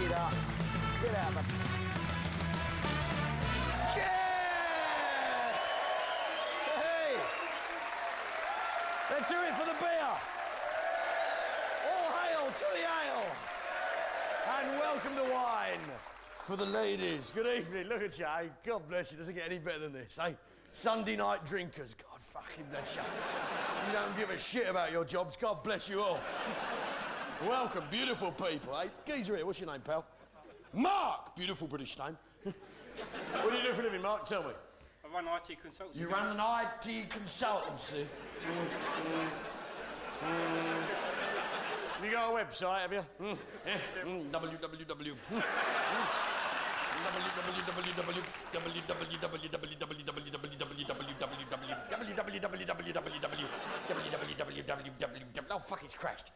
it up. Get out of the... Cheers! Hey! Let's hear it for the beer. All hail to the ale. And welcome to wine for the ladies. Good evening. Look at you, eh? God bless you. Doesn't get any better than this, eh? Sunday night drinkers. God fucking bless you. You don't give a shit about your jobs. God bless you all. Welcome, beautiful people, eh? Geezer here. What's your name, pal? Mark. Beautiful British name. What do you do for a living, Mark? Tell me. I run an IT consultancy. You run an IT consultancy? Have you got a website, have you? www. Oh, fuck, it's crashed.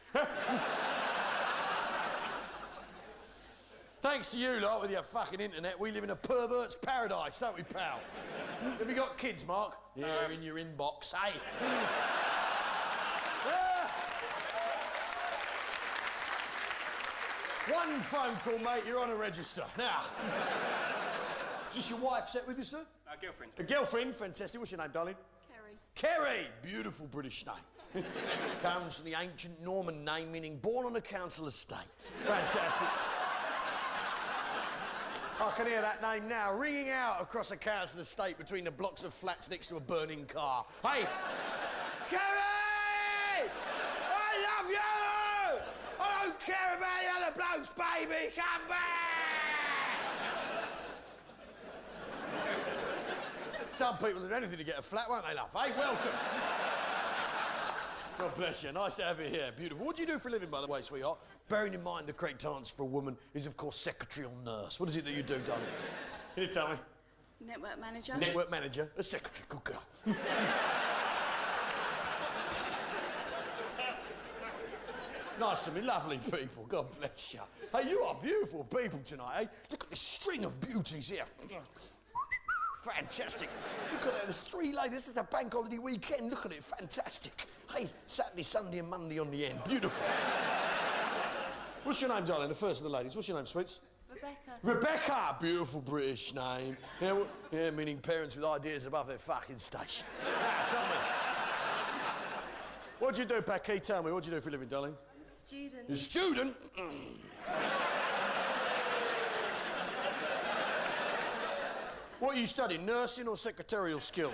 Thanks to you lot with your fucking internet, we live in a pervert's paradise, don't we, pal? Have you got kids, Mark? Yeah, in your inbox, hey? One phone call, mate, you're on a register. Now, is this your wife set with you, sir? A girlfriend. A girlfriend? Fantastic. What's your name, darling? Kerry. Kerry! Beautiful British name. Comes from the ancient Norman name meaning born on a council estate. Fantastic. I can hear that name now ringing out across a council estate between the blocks of flats next to a burning car. Hey! Kerry! I love you! I don't care about the other blokes, baby! Come back! Some people do anything to get a flat, won't they, love? Hey, welcome. God bless you. Nice to have you here. Beautiful. What do you do for a living, by the way, sweetheart? Bearing in mind the correct answer for a woman is, of course, secretary or nurse. What is it that you do, darling? Can you tell me? Network manager. Network manager. A secretary. Good girl. Nice to meet lovely people. God bless you. Hey, you are beautiful people tonight, eh? Look at this string of beauties here. Fantastic. Look at that, there's 3 ladies. This is a bank holiday weekend. Look at it, fantastic. Hey, Saturday, Sunday and Monday on the end. Beautiful. What's your name, darling? The first of the ladies. What's your name, sweets? Rebecca. Rebecca! Beautiful British name. Yeah, meaning parents with ideas above their fucking station. Now, tell me. What do you do, Becky? Tell me, what do you do for a living, darling? I'm a student. You're a student? What are you studying, nursing or secretarial skills?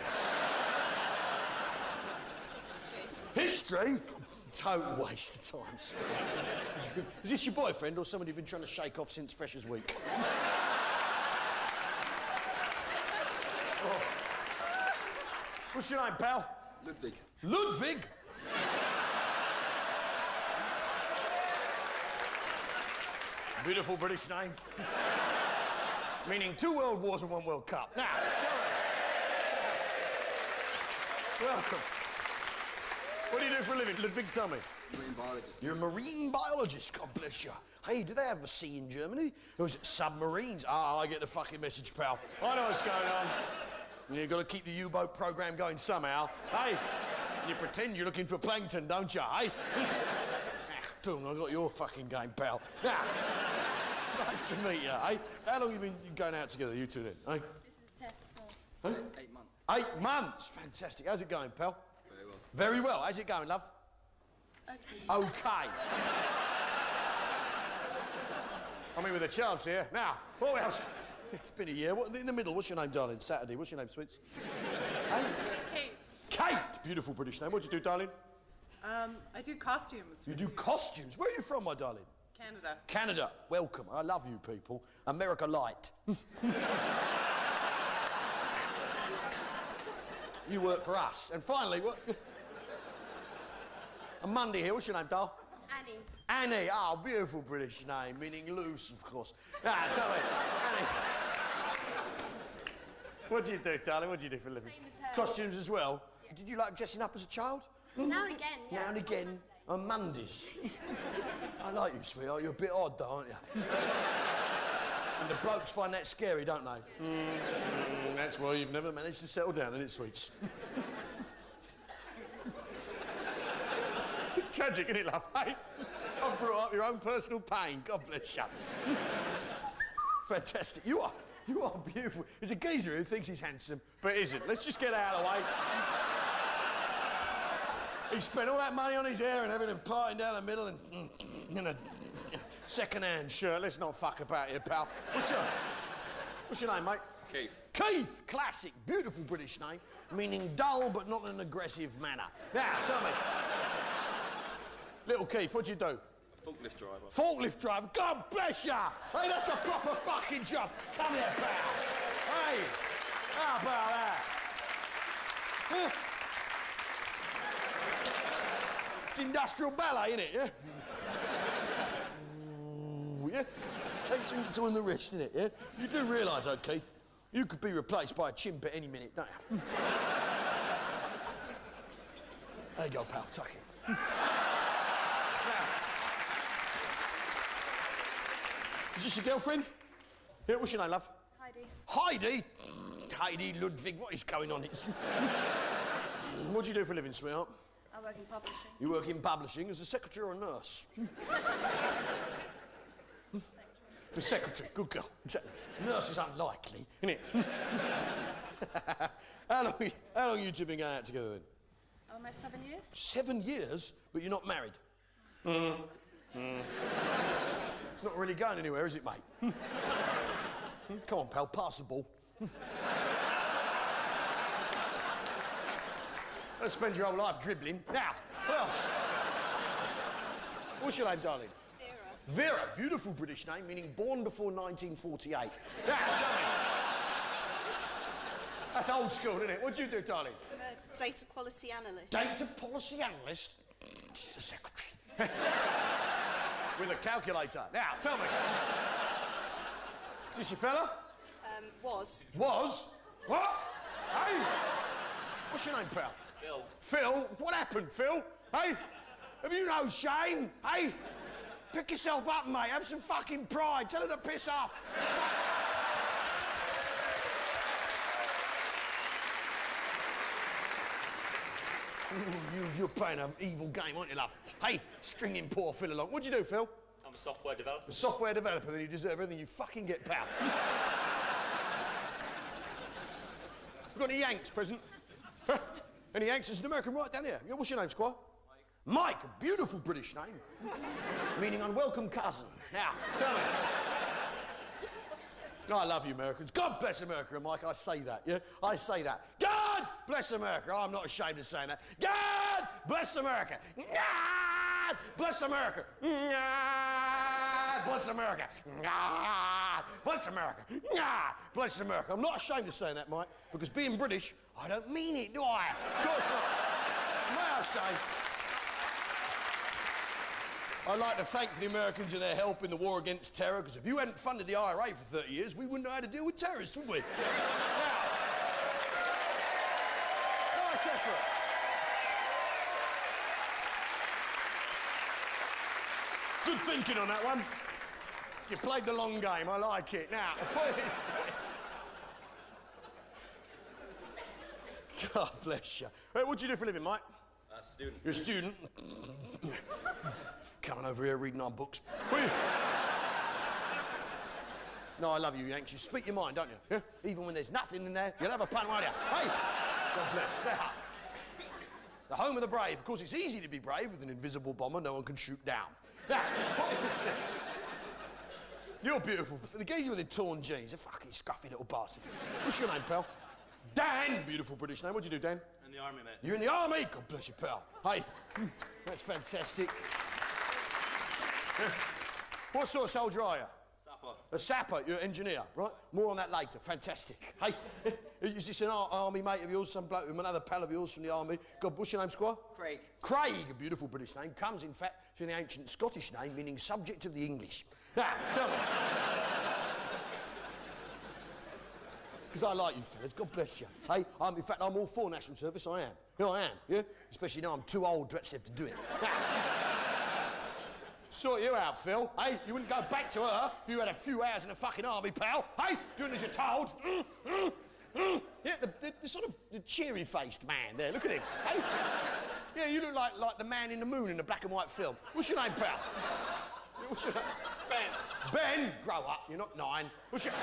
History? Total waste of time. Is this your boyfriend or somebody you've been trying to shake off since Freshers' Week? Oh. What's your name, pal? Ludwig. Ludwig? Beautiful British name. Meaning 2 World Wars and 1 World Cup. Now, welcome. What do you do for a living? Ludwig, tell me. Marine biologist. You're a marine biologist, God bless you. Hey, do they have a sea in Germany? Or is it submarines? Ah, I get the fucking message, pal. I know what's going on. You've got to keep the U-boat program going somehow. Hey, you pretend you're looking for plankton, don't you, hey? Dude, I got your fucking game, pal. Now, nice to meet you, eh? How long have you been going out together, you two then, eh? This is a test for... Huh? 8 months. 8 months? Fantastic. How's it going, pal? Very well. Very well. How's it going, love? Okay. Okay. I mean, with a chance here. Now, what else? It's been a year. What, in the middle, what's your name, darling? Saturday. What's your name, sweets? Hey? Kate. Kate! Beautiful British name. What do you do, darling? I do costumes. You do costumes. Where are you from, my darling? Canada. Canada. Welcome. I love you people. America Light. You work for us. And finally, what? A Monday here. What's your name, doll? Annie. Annie. Oh, beautiful British name, meaning loose, of course. Ah, tell me, Annie. What do you do, darling? What do you do for a living? Same as her. Costumes as well? Yeah. Did you like dressing up as a child? Now and again, yeah. Now and again. On Mondays. I like you, sweetheart. You're a bit odd, though, aren't you? And the blokes find that scary, don't they? That's why you've never managed to settle down, isn't it, sweets? Tragic, isn't it, love? Hey, I've brought up your own personal pain. God bless you. Fantastic. You are beautiful. There's a geezer who thinks he's handsome, but isn't. Let's just get out of the way. He spent all that money on his hair and everything, parting down the middle and in a second-hand shirt. Let's not fuck about here, pal. What's your name, mate? Keith. Keith, classic, beautiful British name, meaning dull but not in an aggressive manner. Now, tell me. Little Keith, what do you do? Forklift driver. Forklift driver. God bless ya! Hey, that's a proper fucking job. Come here, pal. Hey, how about that? Huh? It's industrial ballet, isn't it? Yeah. Ooh, yeah. Takes into the wrist, isn't it? Yeah. You do realise, though, Keith, you could be replaced by a chimp at any minute, don't you? There you go, pal. Tuck it. Is this your girlfriend? Yeah, what's your name, love? Heidi. Heidi? Heidi Ludwig, what is going on? What do you do for a living, sweetheart? I work in publishing. You work in publishing as a secretary or a nurse? A secretary, good girl. Exactly. Nurse is unlikely, isn't it? How long you two been going out together then? Almost 7 years. 7 years, but you're not married? It's not really going anywhere, is it, mate? Come on, pal, pass the ball. Let's spend your whole life dribbling. Now, what else? What's your name, darling? Vera. Vera, beautiful British name, meaning born before 1948. Now, tell me. That's old school, isn't it? What do you do, darling? I'm a data quality analyst. Data policy analyst? She's a secretary. With a calculator. Now, tell me. Is this your fella? Was. Was? What? Hey! What's your name, pal? Phil. Phil? What happened, Phil? Hey? Have you no shame? Hey? Pick yourself up, mate. Have some fucking pride. Tell her to piss off. You're playing an evil game, aren't you, love? Hey, stringing poor Phil along. What'd you do, Phil? I'm a software developer. A software developer, then you deserve everything you fucking get, pal. We've got any Yanks present? Huh? Any Yanks? There's an American right down here. Yeah, what's your name, Squire? Mike, a beautiful British name. Meaning unwelcome cousin. Now, tell me. I love you, Americans. God bless America, Mike. I say that, yeah? I say that. God bless America. I'm not ashamed of saying that. God bless America. God bless America. God bless America. God bless America. God bless America. I'm not ashamed of saying that, Mike, because being British, I don't mean it, do I? Of course not. May I say, I'd like to thank the Americans and their help in the war against terror, because if you hadn't funded the IRA for 30 years, we wouldn't know how to deal with terrorists, would we? Now, nice effort. Good thinking on that one. You played the long game, I like it. Now, what is this? God bless you. Hey, what do you do for a living, Mike? Student. You're a student. Coming over here reading our books. No, I love you, Yanks. You speak your mind, don't you? Yeah? Even when there's nothing in there, you'll have a pun, won't you? Hey! God bless. Now, the home of the brave. Of course, it's easy to be brave with an invisible bomber no one can shoot down. Now, what is this? You're beautiful. The geezer with the torn jeans, a fucking scruffy little bastard. What's your name, pal? Dan! Beautiful British name. What do you do, Dan? In the army, mate. You're in the army? God bless you, pal. Hey, that's fantastic. What sort of soldier are you? Sapper. A sapper, you're an engineer, right? More on that later. Fantastic. Hey, is this an army mate of yours, some bloke, another pal of yours from the army? God, what's your name, Squire? Craig. Craig, a beautiful British name, comes, in fact, from the ancient Scottish name, meaning subject of the English. Now, tell me. Because I like you fellas, God bless you. Hey, in fact, I'm all for national service, I am. Yeah, I am, yeah? Especially now I'm too old to actually have to do it. Now, sort you out, Phil. Hey, you wouldn't go back to her if you had a few hours in the fucking army, pal. Hey, doing as you're told. Yeah, the sort of the cheery-faced man there. Look at him. Hey, Yeah, you look like the man in the moon in the black and white film. What's your name, pal? What's your name? Ben. Ben? Grow up, you're not 9. What's your...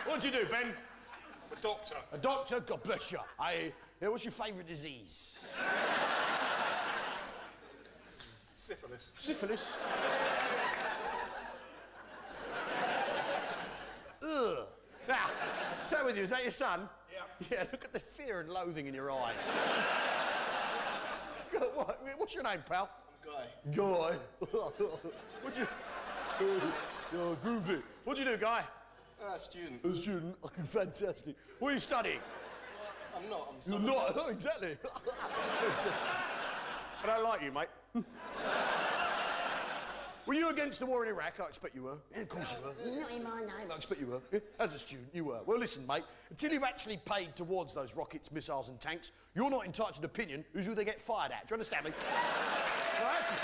What do you do, Ben? A doctor. A doctor? God bless you. Yeah, what's your favourite disease? Syphilis. Syphilis? Ugh. Now, is that with you? Is that your son? Yeah. Yeah, look at the fear and loathing in your eyes. What's your name, pal? Guy. Guy. What'd you... Oh, groovy. What'd you do, Guy? Student. A student. Fantastic. What are you studying? I'm not. I'm You're not? Oh, exactly. I don't like you, mate. Were you against the war in Iraq? I expect you were. Yeah, of course you were. You're not in my name. I expect you were. Yeah, as a student, you were. Well, listen, mate. Until you've actually paid towards those rockets, missiles and tanks, you're not entitled to an opinion as who they get fired at. Do you understand me? So I actually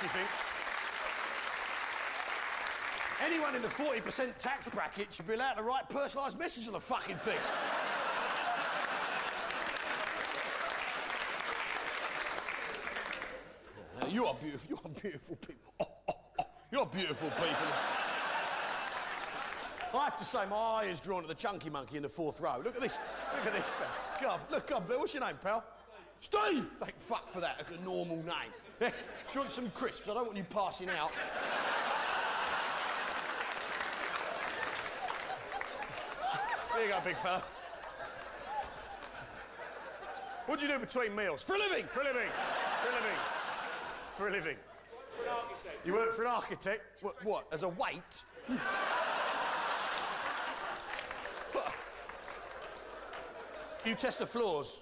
think... anyone in the 40% tax bracket should be allowed to write personalised messages on the fucking things. You are beautiful. You are beautiful people. You're beautiful people. I have to say, my eye is drawn to the chunky monkey in the 4th row. Look at this. Look at this. God, look, God, what's your name, pal? Steve. Thank fuck for that. That's a normal name. Yeah. Do you want some crisps? I don't want you passing out. There you go, big fella. What do you do between meals? For a living. For a living. For a living. For a living. For an architect. You work for an architect? What as a weight? You test the floors.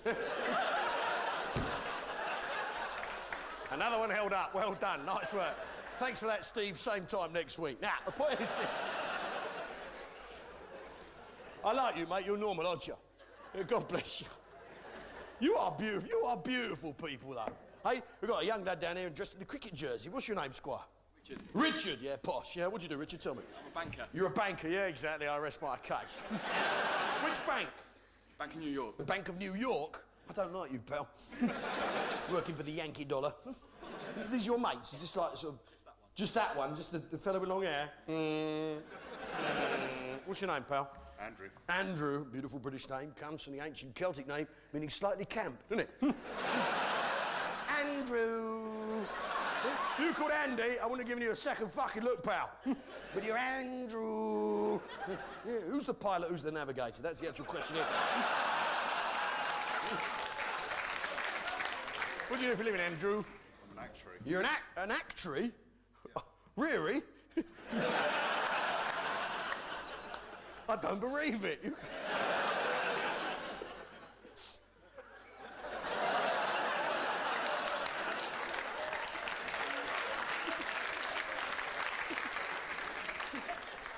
Another one held up. Well done. Nice work. Thanks for that, Steve. Same time next week. Now, the point is this. I like you, mate. You're normal, aren't you? God bless you. You are beautiful. You are beautiful people, though. Hey, we've got a young lad down here dressed in a cricket jersey. What's your name, Squire? Richard. Richard, yeah, posh. Yeah, what do you do, Richard? Tell me. I'm a banker. You're a banker, yeah, exactly. I rest my case. Which bank? Bank of New York. The Bank of New York? I don't like you, pal. Working for the Yankee dollar. These your mates? Is this like sort of... Just that one? Just the fella with long hair? What's your name, pal? Andrew. Andrew, beautiful British name, comes from the ancient Celtic name, meaning slightly camp, doesn't it? Andrew. If you called Andy, I wouldn't have given you a second fucking look, pal. But you're Andrew. Yeah, who's the pilot, who's the navigator? That's the actual question here. What do you do for a living, Andrew? I'm an actuary. You're an actuary? Yeah. Really? I don't believe it.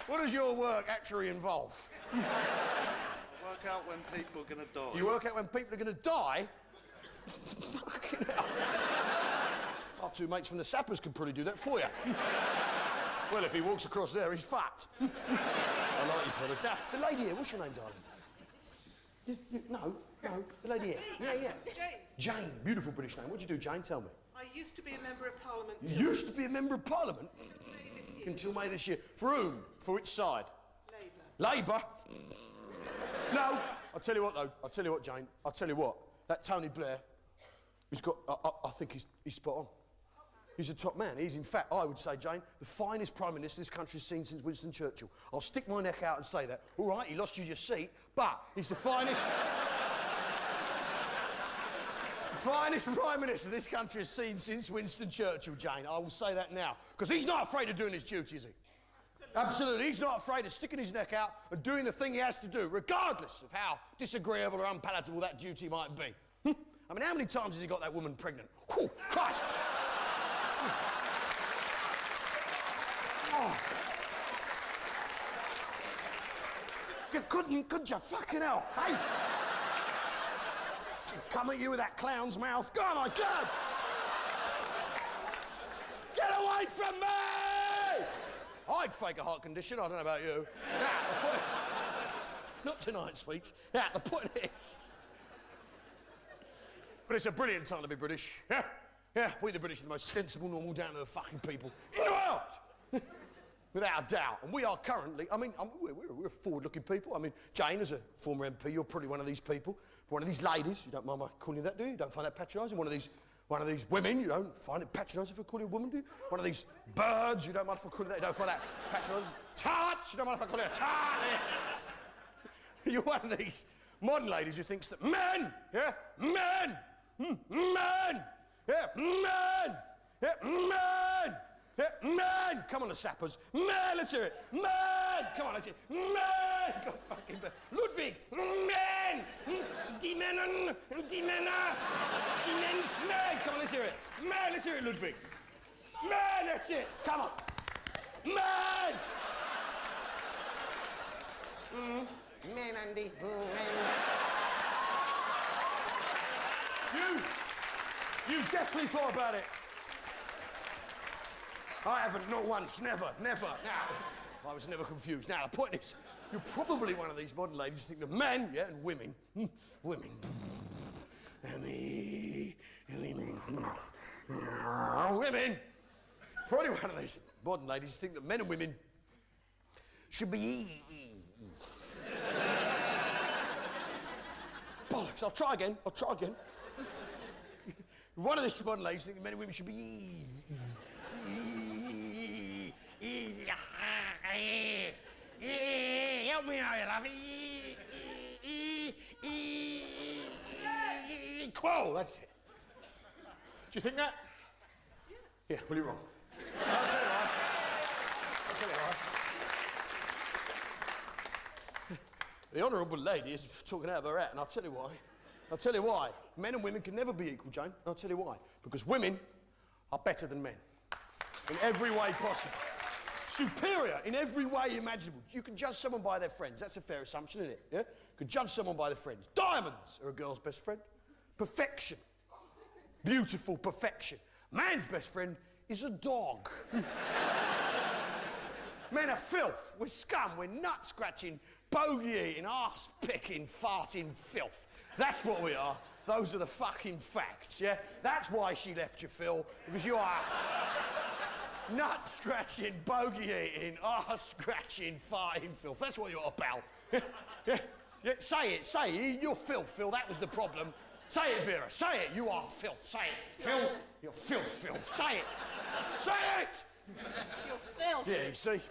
What does your work actually involve? Work out when people are going to die. You work out when people are going to die? Fucking hell. Our two mates from the Sappers could probably do that for you. Well, if he walks across there, he's fucked. I like you fellas. Now, the lady here, what's your name, darling? No, the lady here. Yeah. Jane. Jane, beautiful British name. What'd you do, Jane? Tell me. I used to be a member of Parliament. You used to be a member of Parliament? Until May this year. For whom? For which side? Labour. Labour? No. I'll tell you what, though. I'll tell you what, Jane. I'll tell you what. That Tony Blair, he's got... I think he's spot on. He's a top man. He's, in fact, I would say, Jane, the finest Prime Minister this country's seen since Winston Churchill. I'll stick my neck out and say that. All right, he lost you your seat, but he's the finest... finest Prime Minister this country has seen since Winston Churchill, Jane. I will say that now. Because he's not afraid of doing his duty, is he? Absolutely. He's not afraid of sticking his neck out and doing the thing he has to do, regardless of how disagreeable or unpalatable that duty might be. I mean, how many times has he got that woman pregnant? Whew, Christ! Oh. You couldn't, could you? Fucking hell. Hey! She'd come at you with that clown's mouth. Oh, my God! Get away from me! I'd fake a heart condition. I don't know about you. Now, Not tonight, sweets. Yeah, the point is. But it's a brilliant time to be British. Yeah? Yeah, we the British are the most sensible, normal, down-to-earth fucking people in the world! Without a doubt. And we are currently, we're forward-looking people. I mean, Jane, as a former MP, you're probably one of these people. One of these ladies, you don't mind my calling you that, do you? You don't find that patronising? One of these women, you don't find it patronising if I call you a woman, do you? One of these birds, you don't mind if I call you that, you don't find that patronising? Tart, you don't mind if I call you a tart? You're one of these modern ladies who thinks that men, yeah, men, men, yeah, men, yeah, men, yeah, men. Come on, the sappers. Men, let's hear it. Men, come on, let's hear it. Men, go fucking Ludwig, men, die Männer, die Männer, die Menschen, men. Come on, let's hear it. Men, let's hear it, Ludwig. Men, that's it. Come on. Men. Men, Andy. You definitely thought about it. I haven't, not once, never. Now, I was never confused. Now, the point is, you're probably one of these modern ladies who think that men, yeah, and women, women, women, probably one of these modern ladies who think that men and women should be bollocks. I'll try again. One of these modern ladies think that men and women should be help me out, you love. Equal, that's it. Do you think that? Yeah, well, you're wrong. I'll tell you why. The honourable lady is talking out of her hat, and I'll tell you why. Men and women can never be equal, Jane. I'll tell you why. Because women are better than men. In every way possible. Superior in every way imaginable. You can judge someone by their friends. That's a fair assumption, isn't it? Yeah? You can judge someone by their friends. Diamonds are a girl's best friend. Perfection. Beautiful perfection. Man's best friend is a dog. Men are filth. We're scum. We're nut-scratching, bogey-eating, arse-picking, farting filth. That's what we are. Those are the fucking facts, yeah? That's why she left you, Phil, because you are nut-scratching, bogey-eating, arse-scratching, farting filth. That's what you're about. Yeah, say it. You're filth, Phil. That was the problem. Say it, Vera. Say it. You are filth. Say it. Phil, you're filth, Phil. Say it. Say it! You're filth. Yeah, you see?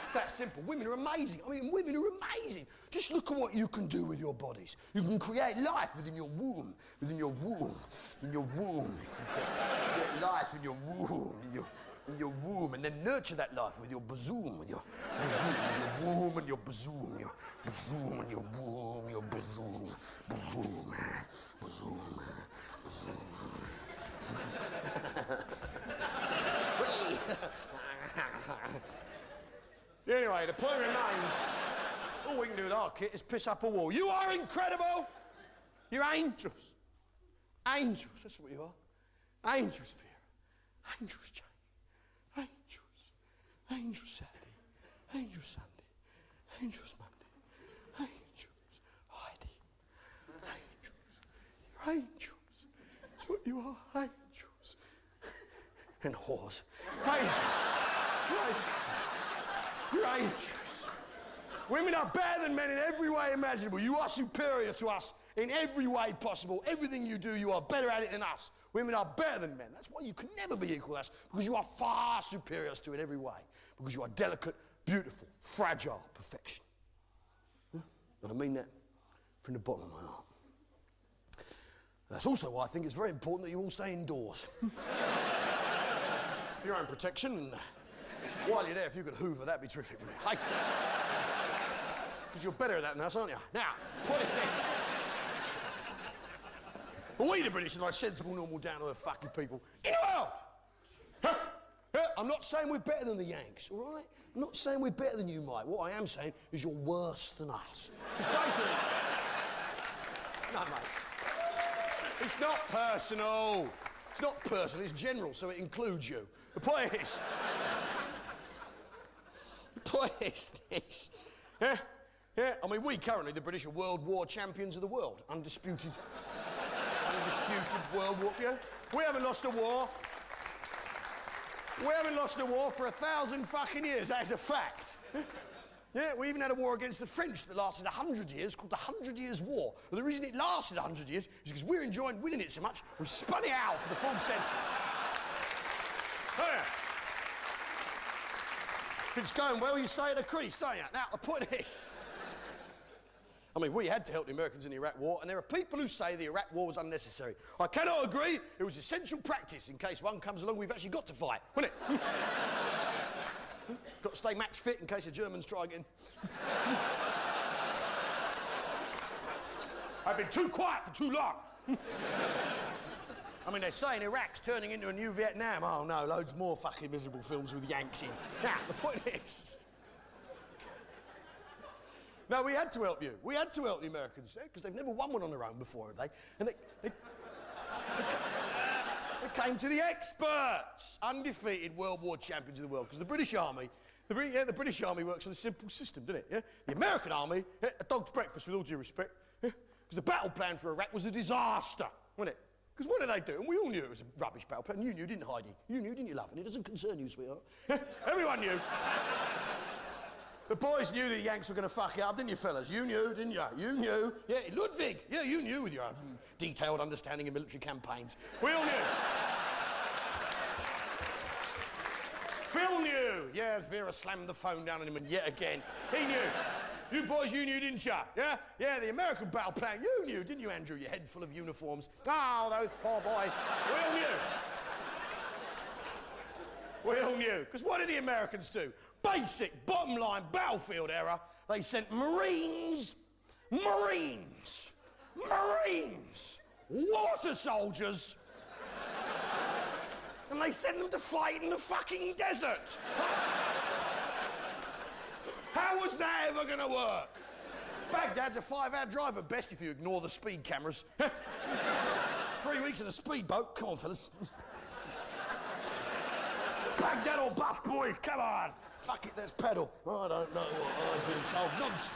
It's that simple. Women are amazing. I mean, women are amazing. Just look at what you can do with your bodies. You can create life within your womb. In your womb. You can create life in your womb. In your womb. And then nurture that life with your bazoom. With your bazoom. Your womb and your bazoom. Your bazoom and your womb. Your bazoom. Bazoom. Bazoom. Bazoom. Anyway, the point remains, all we can do with our kit is piss up a wall. You are incredible! You're angels. Angels, that's what you are. Angels, Vera. Angels, Jane. Angels. Angels, Saturday. Angels, Sunday. Angels, Monday. Angels, Heidi. Angels. You're angels. That's what you are, angels. And whores. Angels. You're angels. You're angels. Women are better than men in every way imaginable. You are superior to us in every way possible. Everything you do, you are better at it than us. Women are better than men. That's why you can never be equal to us, because you are far superior to us in every way. Because you are delicate, beautiful, fragile perfection. And I mean that from the bottom of my heart. That's also why I think it's very important that you all stay indoors. For your own protection, and while you're there, if you could hoover, that'd be terrific, wouldn't it? Because you're better at that than us, aren't you? Now, point is this. Well, we the British are like sensible, normal, down-to-earth fucking people in the world. Huh? I'm not saying we're better than the Yanks, all right? I'm not saying we're better than you, Mike. What I am saying is you're worse than us. It's basically... No, mate. It's not personal. It's not personal, it's general, so it includes you. The point is... The point is this. Yeah? Yeah, I mean, we currently, the British, are World War champions of the world. Undisputed World War, yeah? We haven't lost a war. We haven't lost a war for 1,000 fucking years, that is a fact. Yeah, we even had a war against the French that lasted 100 years, called the 100 Years' War. And the reason it lasted 100 years is because we're enjoying winning it so much, we've spun it out for the full century. Oh, yeah. If it's going well, you stay at the crease, don't you? Now, the point is, I mean, we had to help the Americans in the Iraq War, and there are people who say the Iraq War was unnecessary. I cannot agree. It was essential practice. In case one comes along, we've actually got to fight, wasn't it? Got to stay match fit in case the Germans try again. I've been too quiet for too long. I mean, they're saying Iraq's turning into a new Vietnam. Oh, no, loads more fucking miserable films with Yanks in. Now, the point is... No, we had to help you. We had to help the Americans, because they've never won one on their own before, have they? And they came to the experts, undefeated World War champions of the world, because the British Army, the British Army works on a simple system, doesn't it? Yeah? The American Army, a dog's breakfast, with all due respect, because the battle plan for Iraq was a disaster, wasn't it? Because what did they do? And we all knew it was a rubbish battle plan. You knew, didn't Heidi? You knew, didn't you, love? And it doesn't concern you, sweetheart. Everyone knew. The boys knew the Yanks were going to fuck it up, didn't you, fellas? You knew, didn't you? You knew. Yeah, Ludwig. Yeah, you knew with your detailed understanding of military campaigns. We all knew. Phil knew. Yes, Vera slammed the phone down on him, and yet again, he knew. You boys, you knew, didn't you? Yeah? Yeah, the American battle plan, you knew, didn't you, Andrew? Your head full of uniforms. Oh, those poor boys. We all knew. We all knew. Because what did the Americans do? Basic, bottom line, battlefield error. They sent Marines, water soldiers, and they sent them to fight in the fucking desert. How was that ever gonna work? Baghdad's a 5-hour drive at best if you ignore the speed cameras. 3 weeks in a speedboat. Come on, fellas. Baghdad or bust, boys, come on. Fuck it, let's pedal. I don't know what I've been told. Nonsense.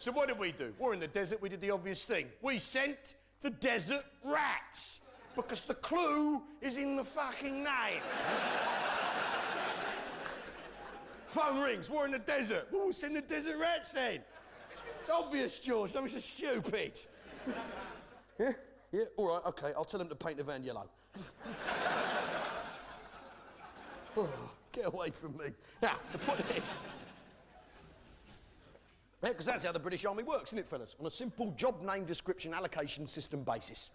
So what did we do? We're in the desert, we did the obvious thing. We sent the desert rats. Because the clue is in the fucking name. Phone rings, we're in the desert. Well, we'll send the desert rats then. It's obvious, George, don't be so stupid. Yeah? Yeah, all right, OK, I'll tell them to paint the van yellow. Oh, get away from me. Now, the point is... Yeah, because that's how the British Army works, isn't it, fellas? On a simple job name description allocation system basis.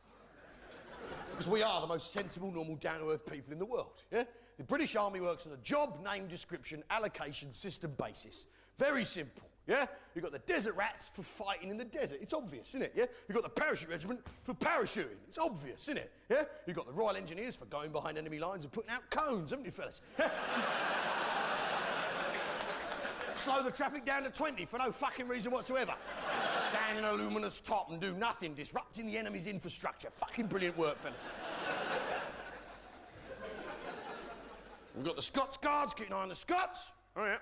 Because we are the most sensible, normal, down-to-earth people in the world, yeah? The British Army works on a job name description allocation system basis. Very simple, yeah? You've got the desert rats for fighting in the desert. It's obvious, isn't it, yeah? You've got the parachute regiment for parachuting. It's obvious, isn't it, yeah? You've got the Royal Engineers for going behind enemy lines and putting out cones, haven't you, fellas? Slow the traffic down to 20 for no fucking reason whatsoever. Stand in a luminous top and do nothing, disrupting the enemy's infrastructure. Fucking brilliant work, fellas. We've got the Scots Guards keeping an eye on the Scots. Oh, yeah.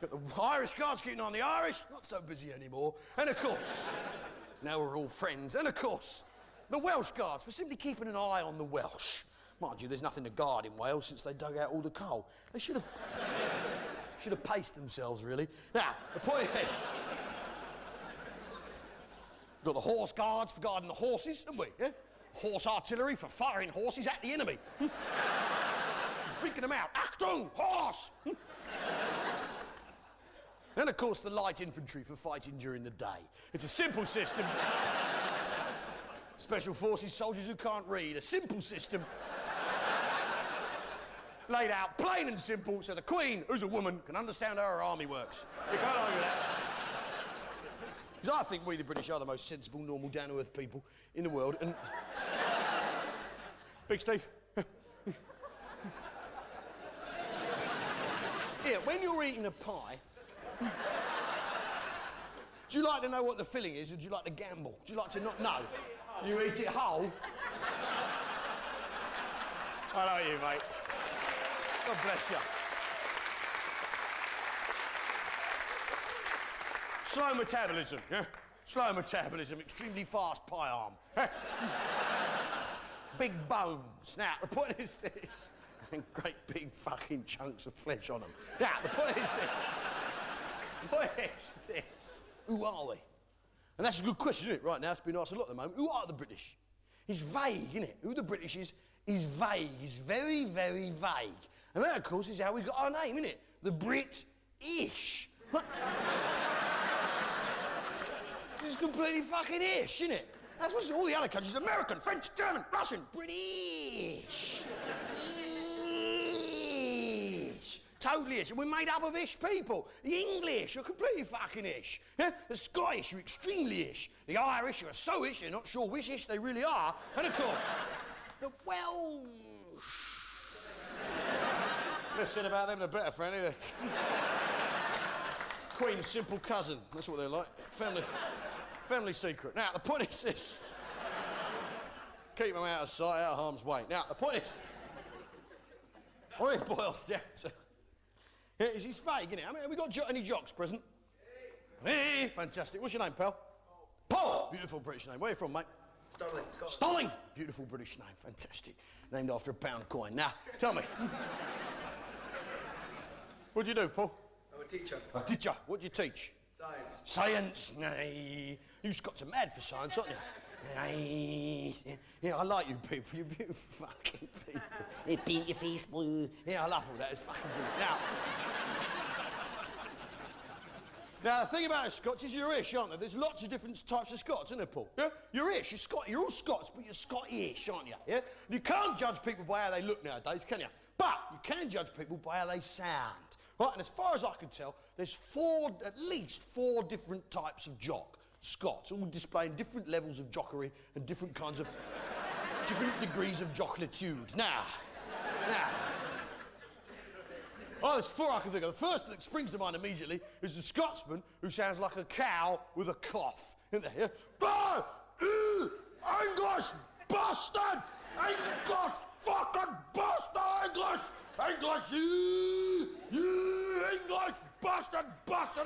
Got the Irish Guards keeping an eye on the Irish. Not so busy anymore. And of course, now we're all friends. And of course, the Welsh Guards for simply keeping an eye on the Welsh. Mind you, there's nothing to guard in Wales since they dug out all the coal. They should have paced themselves, really. Now, the point is... We've got the Horse Guards for guarding the horses, haven't we? Yeah? Horse artillery for firing horses at the enemy. Freaking them out. Achtung! Horse! And, of course, the light infantry for fighting during the day. It's a simple system. Special forces soldiers who can't read. A simple system. Laid out plain and simple so the Queen, who's a woman, can understand how her army works. You can't argue that. Because I think we, the British, are the most sensible, normal, down-to-earth people in the world, and... Big Steve. Here, when you're eating a pie, do you like to know what the filling is, or do you like to gamble? Do you like to not know? You eat it whole? I know you, mate. God bless you. Slow metabolism, yeah? Slow metabolism, extremely fast pie arm. Big bones. Now, the point is this. And great big fucking chunks of flesh on them. Now, the point is this. What is this? Who are we? And that's a good question, isn't it? Right now, it's been asked a lot at the moment. Who are the British? It's vague, isn't it? Who the British is vague. It's very, very vague. And that, of course, is how we got our name, isn't it? The Brit-ish. This is completely fucking ish, isn't it? That's what all the other countries, American, French, German, Russian, British. Ish. Totally ish. And we're made up of ish people. The English are completely fucking ish. Yeah? The Scottish are extremely ish. The Irish are so ish, they're not sure which ish they really are. And of course, the Welsh. Less said about them, the better, Franny. The Queen's simple cousin. That's what they're like. Family secret. Now, the point is this. Keep them out of sight, out of harm's way. Now, the point is, what it boils down to is it's vague, isn't it? I mean, have we got any jocks present? Hey, fantastic. What's your name, pal? Paul. Beautiful British name. Where are you from, mate? Stirling, Scotland. Stirling. Beautiful British name. Fantastic. Named after a pound coin. Now, tell me. What do you do, Paul? I'm a teacher. A teacher. What do you teach? Science. Science. Nay. You Scots are mad for science, aren't you? Nay. Yeah, I like you people. You're beautiful fucking people. You paint your face blue. Yeah, I love all that. It's fucking brilliant. Now, the thing about the Scots is you're ish, aren't there? There's lots of different types of Scots, isn't there, Paul? Yeah? You're ish. You're all Scots, but you're Scottish, aren't you? Yeah? You can't judge people by how they look nowadays, can you? But you can judge people by how they sound. Right, and as far as I can tell, there's at least four different types of jock, Scots, all displaying different levels of jockery and different kinds of, different degrees of jocklitude. Now. Oh, there's four I can think of. The first that springs to mind immediately is the Scotsman who sounds like a cow with a cough. Isn't there? Yeah? Oh, English bastard! English fucking bastard! English, you English bastard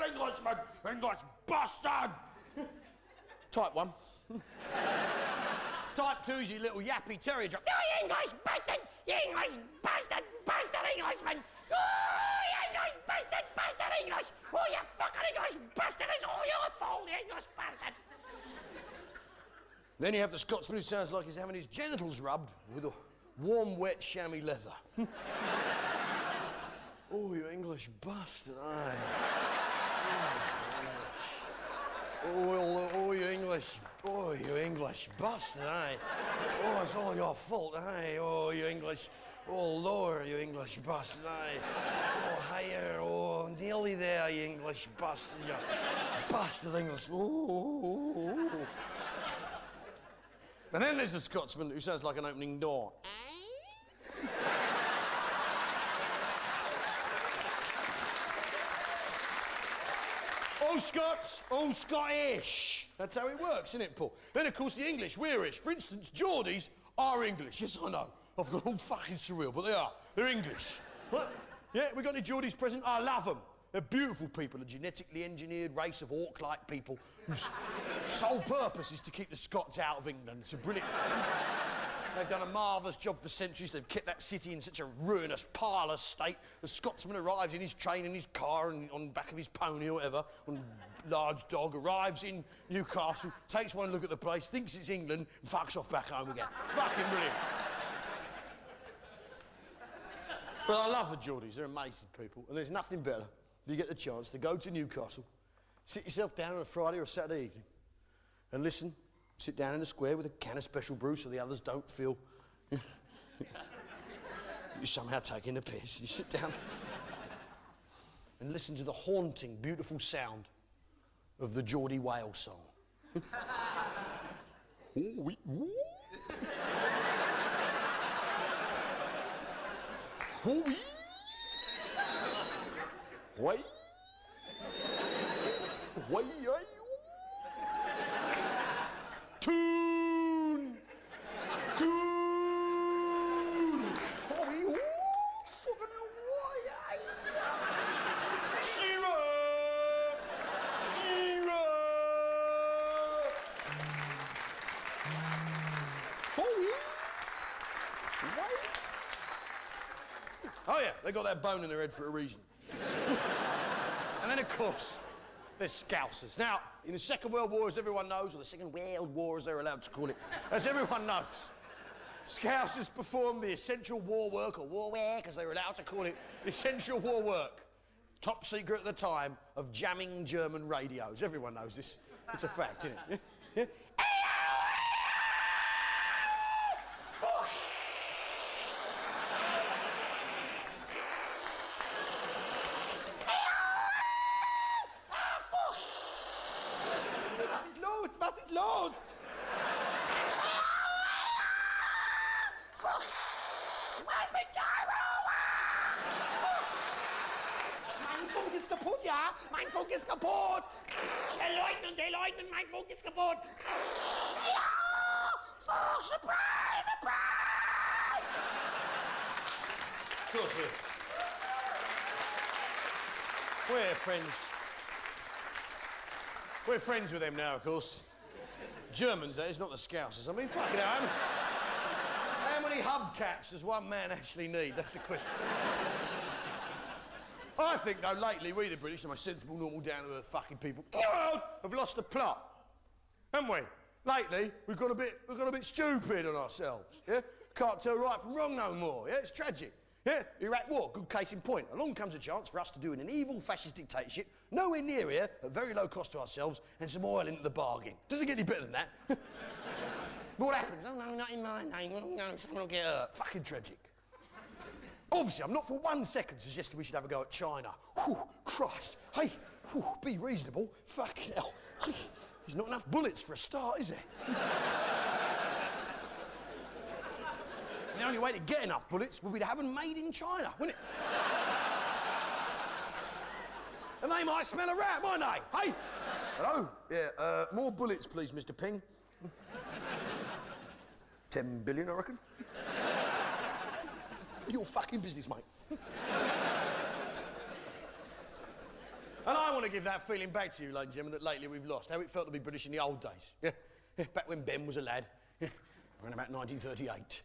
Englishman, English bastard. Type 1. Type 2 is your little yappy terrier jock. You English bastard Englishman. Oh, you English bastard English. Oh, you fucking English bastard, it's all your fault, you English bastard. Then you have the Scotsman who sounds like he's having his genitals rubbed with a warm, wet chamois leather. Oh, you English bastard, aye. Oh, you English bastard, aye. Oh, it's all your fault, aye. Oh, you English, oh, lower, you English bastard, aye. Oh, higher, oh, nearly there, you English bastard, you bastard English. Oh. And then there's the Scotsman who sounds like an opening door. All Scots, all Scottish. That's how it works, isn't it, Paul? Then, of course, the English, we're Irish. For instance, Geordies are English. Yes, I know. I've gone all fucking surreal, but they are. They're English. What? Yeah, we got any Geordies present? I love them. They're beautiful people, a genetically engineered race of orc-like people whose sole purpose is to keep the Scots out of England. It's a brilliant... They've done a marvellous job for centuries. They've kept that city in such a ruinous, parlous state. The Scotsman arrives in his train, in his car, and on the back of his pony or whatever, on a large dog, arrives in Newcastle, takes one look at the place, thinks it's England, and fucks off back home again. It's fucking brilliant. But I love the Geordies. They're amazing people, and there's nothing better if you get the chance to go to Newcastle, sit yourself down on a Friday or a Saturday evening, and listen. Sit down in the square with a can of special brew so the others don't feel you're somehow taking the piss. You sit down and listen to the haunting, beautiful sound of the Geordie whale song. Ooh, ooh. Ooh, why? Why? Tune! Holy, ooh, fucking hell, why? Syrup! Oh, yeah, they got that bone in their head for a reason. And then, of course, there's Scousers. Now, in the Second World War, as everyone knows, or the Second World War, as they're allowed to call it, as everyone knows, Scousers performed the essential war work, or war work, as they were allowed to call it, essential war work. Top secret at the time of jamming German radios. Everyone knows this. It's a fact, isn't it? Yeah? Was ist los? Was ist los? Was mit Gyro? Mein Funk ist kaputt, ja? Mein Funk ist kaputt! Der Leutnant, mein Funk ist kaputt! Ja! Funk, surprise, surprise! Of course we're friends. We're friends with them now, of course. Germans, that is, not the Scousers. I mean, fucking hell. How many hubcaps does one man actually need? That's the question. I think, though, lately, we the British, the most sensible, normal, down-to-earth fucking people, have lost the plot. Haven't we? Lately, we've got a bit stupid on ourselves, yeah? Can't tell right from wrong no more, yeah? It's tragic. Yeah, Iraq War, good case in point. Along comes a chance for us to do an evil fascist dictatorship, nowhere near here, at very low cost to ourselves, and some oil into the bargain. Doesn't get any better than that. But what happens? Oh, no, not in my name. Oh, no, someone will get hurt. Fucking tragic. Obviously, I'm not for 1 second suggesting we should have a go at China. Whew, Christ. Hey, whew, be reasonable. Fucking hell. Hey, there's not enough bullets for a start, is there? The only way to get enough bullets would be to have them made in China, wouldn't it? And they might smell a rat, mightn't they? Hey? Hello? Yeah, more bullets, please, Mr. Ping. 10 billion, I reckon. Your fucking business, mate. And I want to give that feeling back to you, ladies and gentlemen, that lately we've lost. How it felt to be British in the old days. Yeah, back when Ben was a lad. Around about 1938.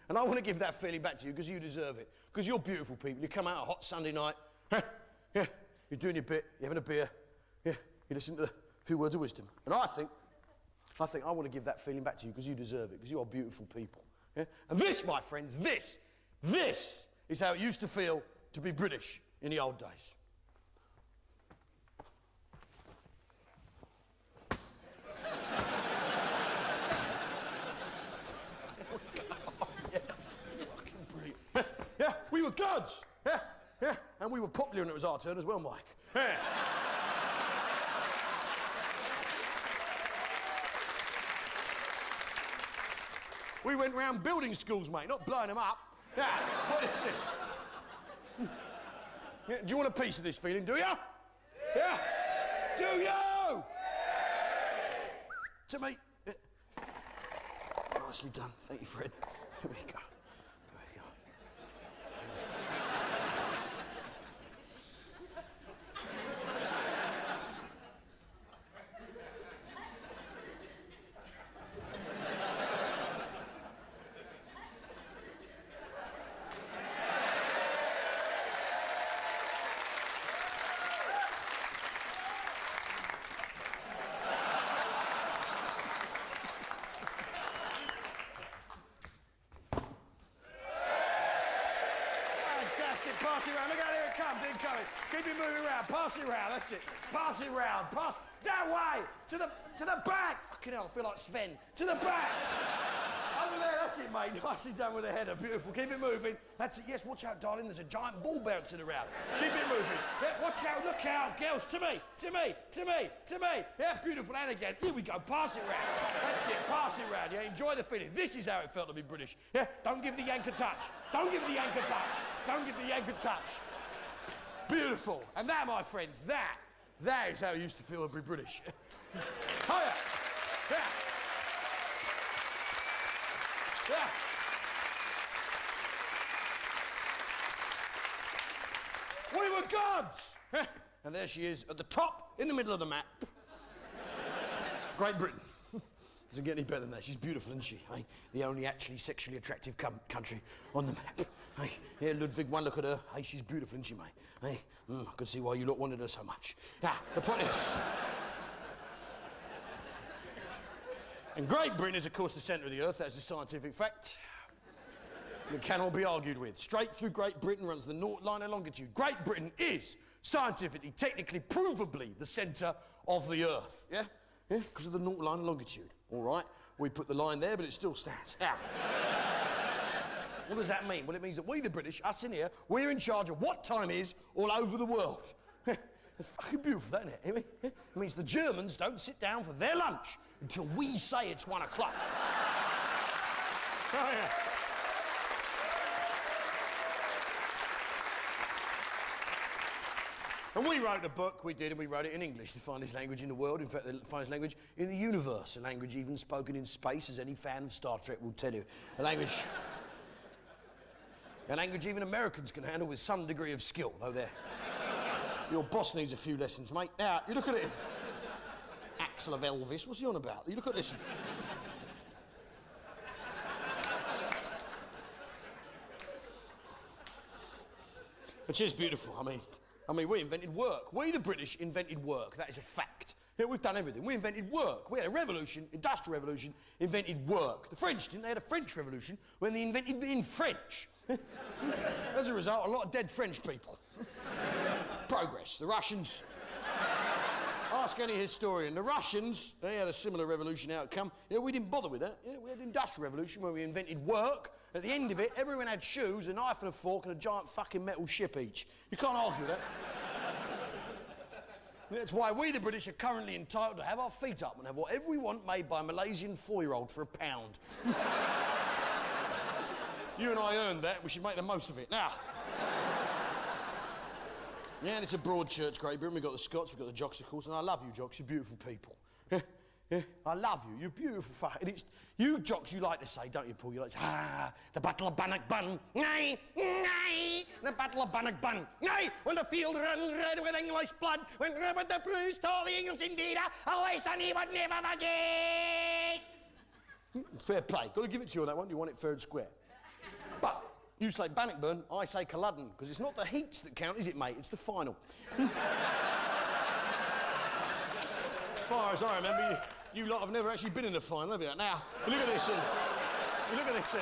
And I want to give that feeling back to you because you deserve it. Because you're beautiful people. You come out a hot Sunday night. Yeah, you're doing your bit. You're having a beer. Yeah, you listen to the few words of wisdom. And I think I want to give that feeling back to you because you deserve it. Because you are beautiful people. Yeah? And this, my friends, this is how it used to feel to be British in the old days. Yeah, we were gods. Yeah, and we were popular and it was our turn as well, Mike. Yeah. We went round building schools, mate, not blowing them up. Yeah, what is this? Yeah, do you want a piece of this feeling, do you? Yeah? Do you? To me. Yeah. Nicely done. Thank you, Fred. Here we go. Pass it around. Look out, here it comes. Incoming. Keep it moving around. Pass it around. That's it. Pass it around. Pass that way. To the back. Fucking hell, I feel like Sven. To the back. Over there. That's it, mate. Nicely done with the header. Beautiful. Keep it moving. That's it. Yes, watch out, darling. There's a giant ball bouncing around. Keep it moving. Yeah, watch out. Look out, girls. To me. To me. To me. To me. Yeah, beautiful. And again. Here we go. Pass it around. That's it. Pass it around. Yeah, enjoy the feeling. This is how it felt to be British. Yeah, don't give the yank a touch. Don't give the yank a touch. Don't give the yank a touch. Beautiful. And that, my friends, that is how it used to feel to be British. Oh, yeah. Yeah. Yeah. We were gods. And there she is at the top, in the middle of the map. Great Britain. Doesn't get any better than that. She's beautiful, isn't she? Hey, the only actually sexually attractive country on the map. Hey, here, Ludwig, one look at her. Hey, she's beautiful, isn't she, mate? Hey, I can see why you lot wanted her so much. Now, the point is... And Great Britain is, of course, the centre of the earth. That's a scientific fact. It cannot be argued with. Straight through Great Britain runs the North Line of longitude. Great Britain is scientifically, technically, provably the centre of the earth. Yeah? Yeah? Because of the North Line of longitude. All right? We put the line there, but it still stands. Now, what does that mean? Well, it means that we, the British, us in here, we're in charge of what time is all over the world. It's fucking beautiful, isn't it? It means the Germans don't sit down for their lunch until we say it's 1 o'clock. Oh, yeah. And we wrote a book, we did, and we wrote it in English, the finest language in the world, in fact, the finest language in the universe, a language even spoken in space, as any fan of Star Trek will tell you. A language even Americans can handle with some degree of skill, though your boss needs a few lessons, mate. Now, you look at it. Axel of Elvis, what's he on about? You look at this. Which is beautiful, I mean, we invented work. We, the British, invented work. That is a fact. Yeah, we've done everything. We invented work. We had a revolution, industrial revolution, invented work. The French didn't. They had a French revolution when they invented being French. As a result, a lot of dead French people. Progress. The Russians. Ask any historian. The Russians, they had a similar revolution outcome. Yeah, we didn't bother with that. Yeah, we had an industrial revolution where we invented work. At the end of it, everyone had shoes, a knife and a fork, and a giant fucking metal ship each. You can't argue with that. That's why we, the British, are currently entitled to have our feet up and have whatever we want made by a Malaysian 4-year-old for £1. You and I earned that. We should make the most of it. Now... Yeah, and it's a broad church, Great Britain. We've got the Scots, we've got the Jocks, of course, and I love you, Jocks. You're beautiful people. Yeah, yeah. I love you. You're beautiful. And it's you, Jocks, you like to say, don't you, Paul? You like to say, the Battle of Bannockburn. Nay, nay, the Battle of Bannockburn. Nay, when the field ran red with English blood, when Robert the Bruce told the English indeed, a lesson he would never forget. Fair play. Got to give it to you on that one. You want it fair and square. But... you say Bannockburn, I say Culloden, because it's not the heats that count, is it, mate? It's the final. As far as I remember, you lot have never actually been in a final, have you? Now, look at this. Look at this.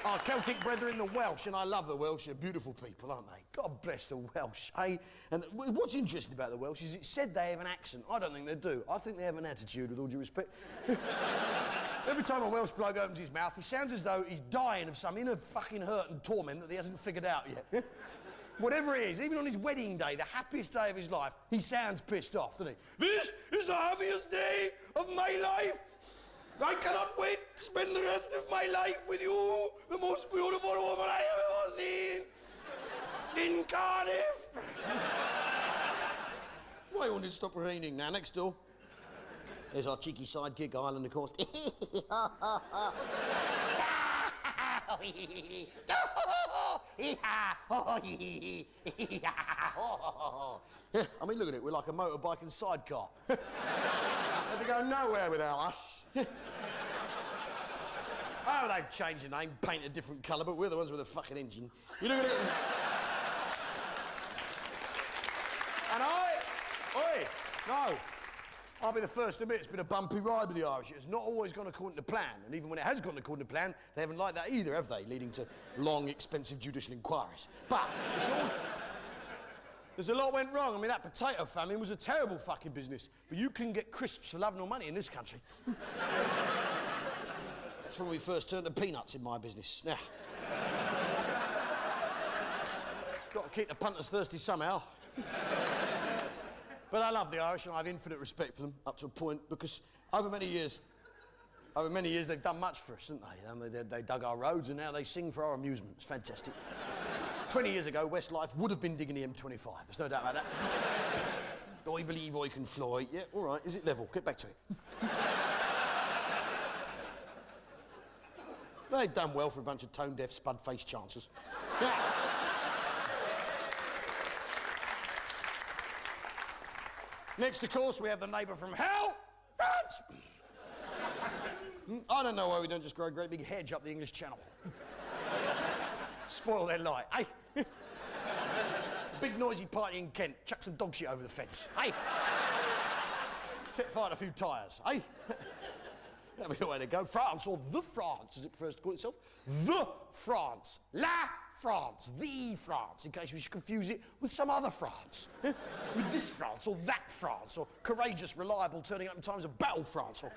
Our Celtic brethren, the Welsh, and I love the Welsh. They're beautiful people, aren't they? God bless the Welsh, eh? And what's interesting about the Welsh is it said they have an accent. I don't think they do. I think they have an attitude, with all due respect. Every time a Welsh bloke opens his mouth, he sounds as though he's dying of some inner fucking hurt and torment that he hasn't figured out yet. Whatever it is, even on his wedding day, the happiest day of his life, he sounds pissed off, doesn't he? This is the happiest day of my life. I cannot wait to spend the rest of my life with you, the most beautiful woman I have ever seen. In Cardiff. Why won't it stop raining now? Next door. There's our cheeky sidekick, Ireland, of course. Yeah, I mean, look at it. We're like a motorbike and sidecar. They'd go nowhere without us. Oh, they've changed the name, painted a different colour, but we're the ones with a fucking engine. You look at it. And no. I'll be the first to admit it's been a bumpy ride with the Irish. It's not always gone according to plan. And even when it has gone according to plan, they haven't liked that either, have they? Leading to long, expensive judicial inquiries. But there's a lot went wrong. I mean, that potato famine was a terrible fucking business. But you can get crisps for love nor money in this country. That's when we first turned to peanuts in my business. Now, got to keep the punters thirsty somehow. But I love the Irish and I have infinite respect for them up to a point because over many years they've done much for us, haven't they? They dug our roads and now they sing for our amusement. It's fantastic. 20 years ago, Westlife would have been digging the M25. There's no doubt about that. I believe I can fly. Yeah, all right. Is it level? Get back to it. They've done well for a bunch of tone-deaf, spud-faced chancers. Yeah. Next, of course, we have the neighbour from hell, France. I don't know why we don't just grow a great big hedge up the English Channel. Spoil their light, eh? Big noisy party in Kent, chuck some dog shit over the fence, eh? Set fire to a few tyres, eh? That'd be the way to go. France, or the France, as it prefers to call itself. The France. La France. The France, in case we should confuse it with some other France. With this France, or that France, or courageous, reliable, turning up in times of battle France, or...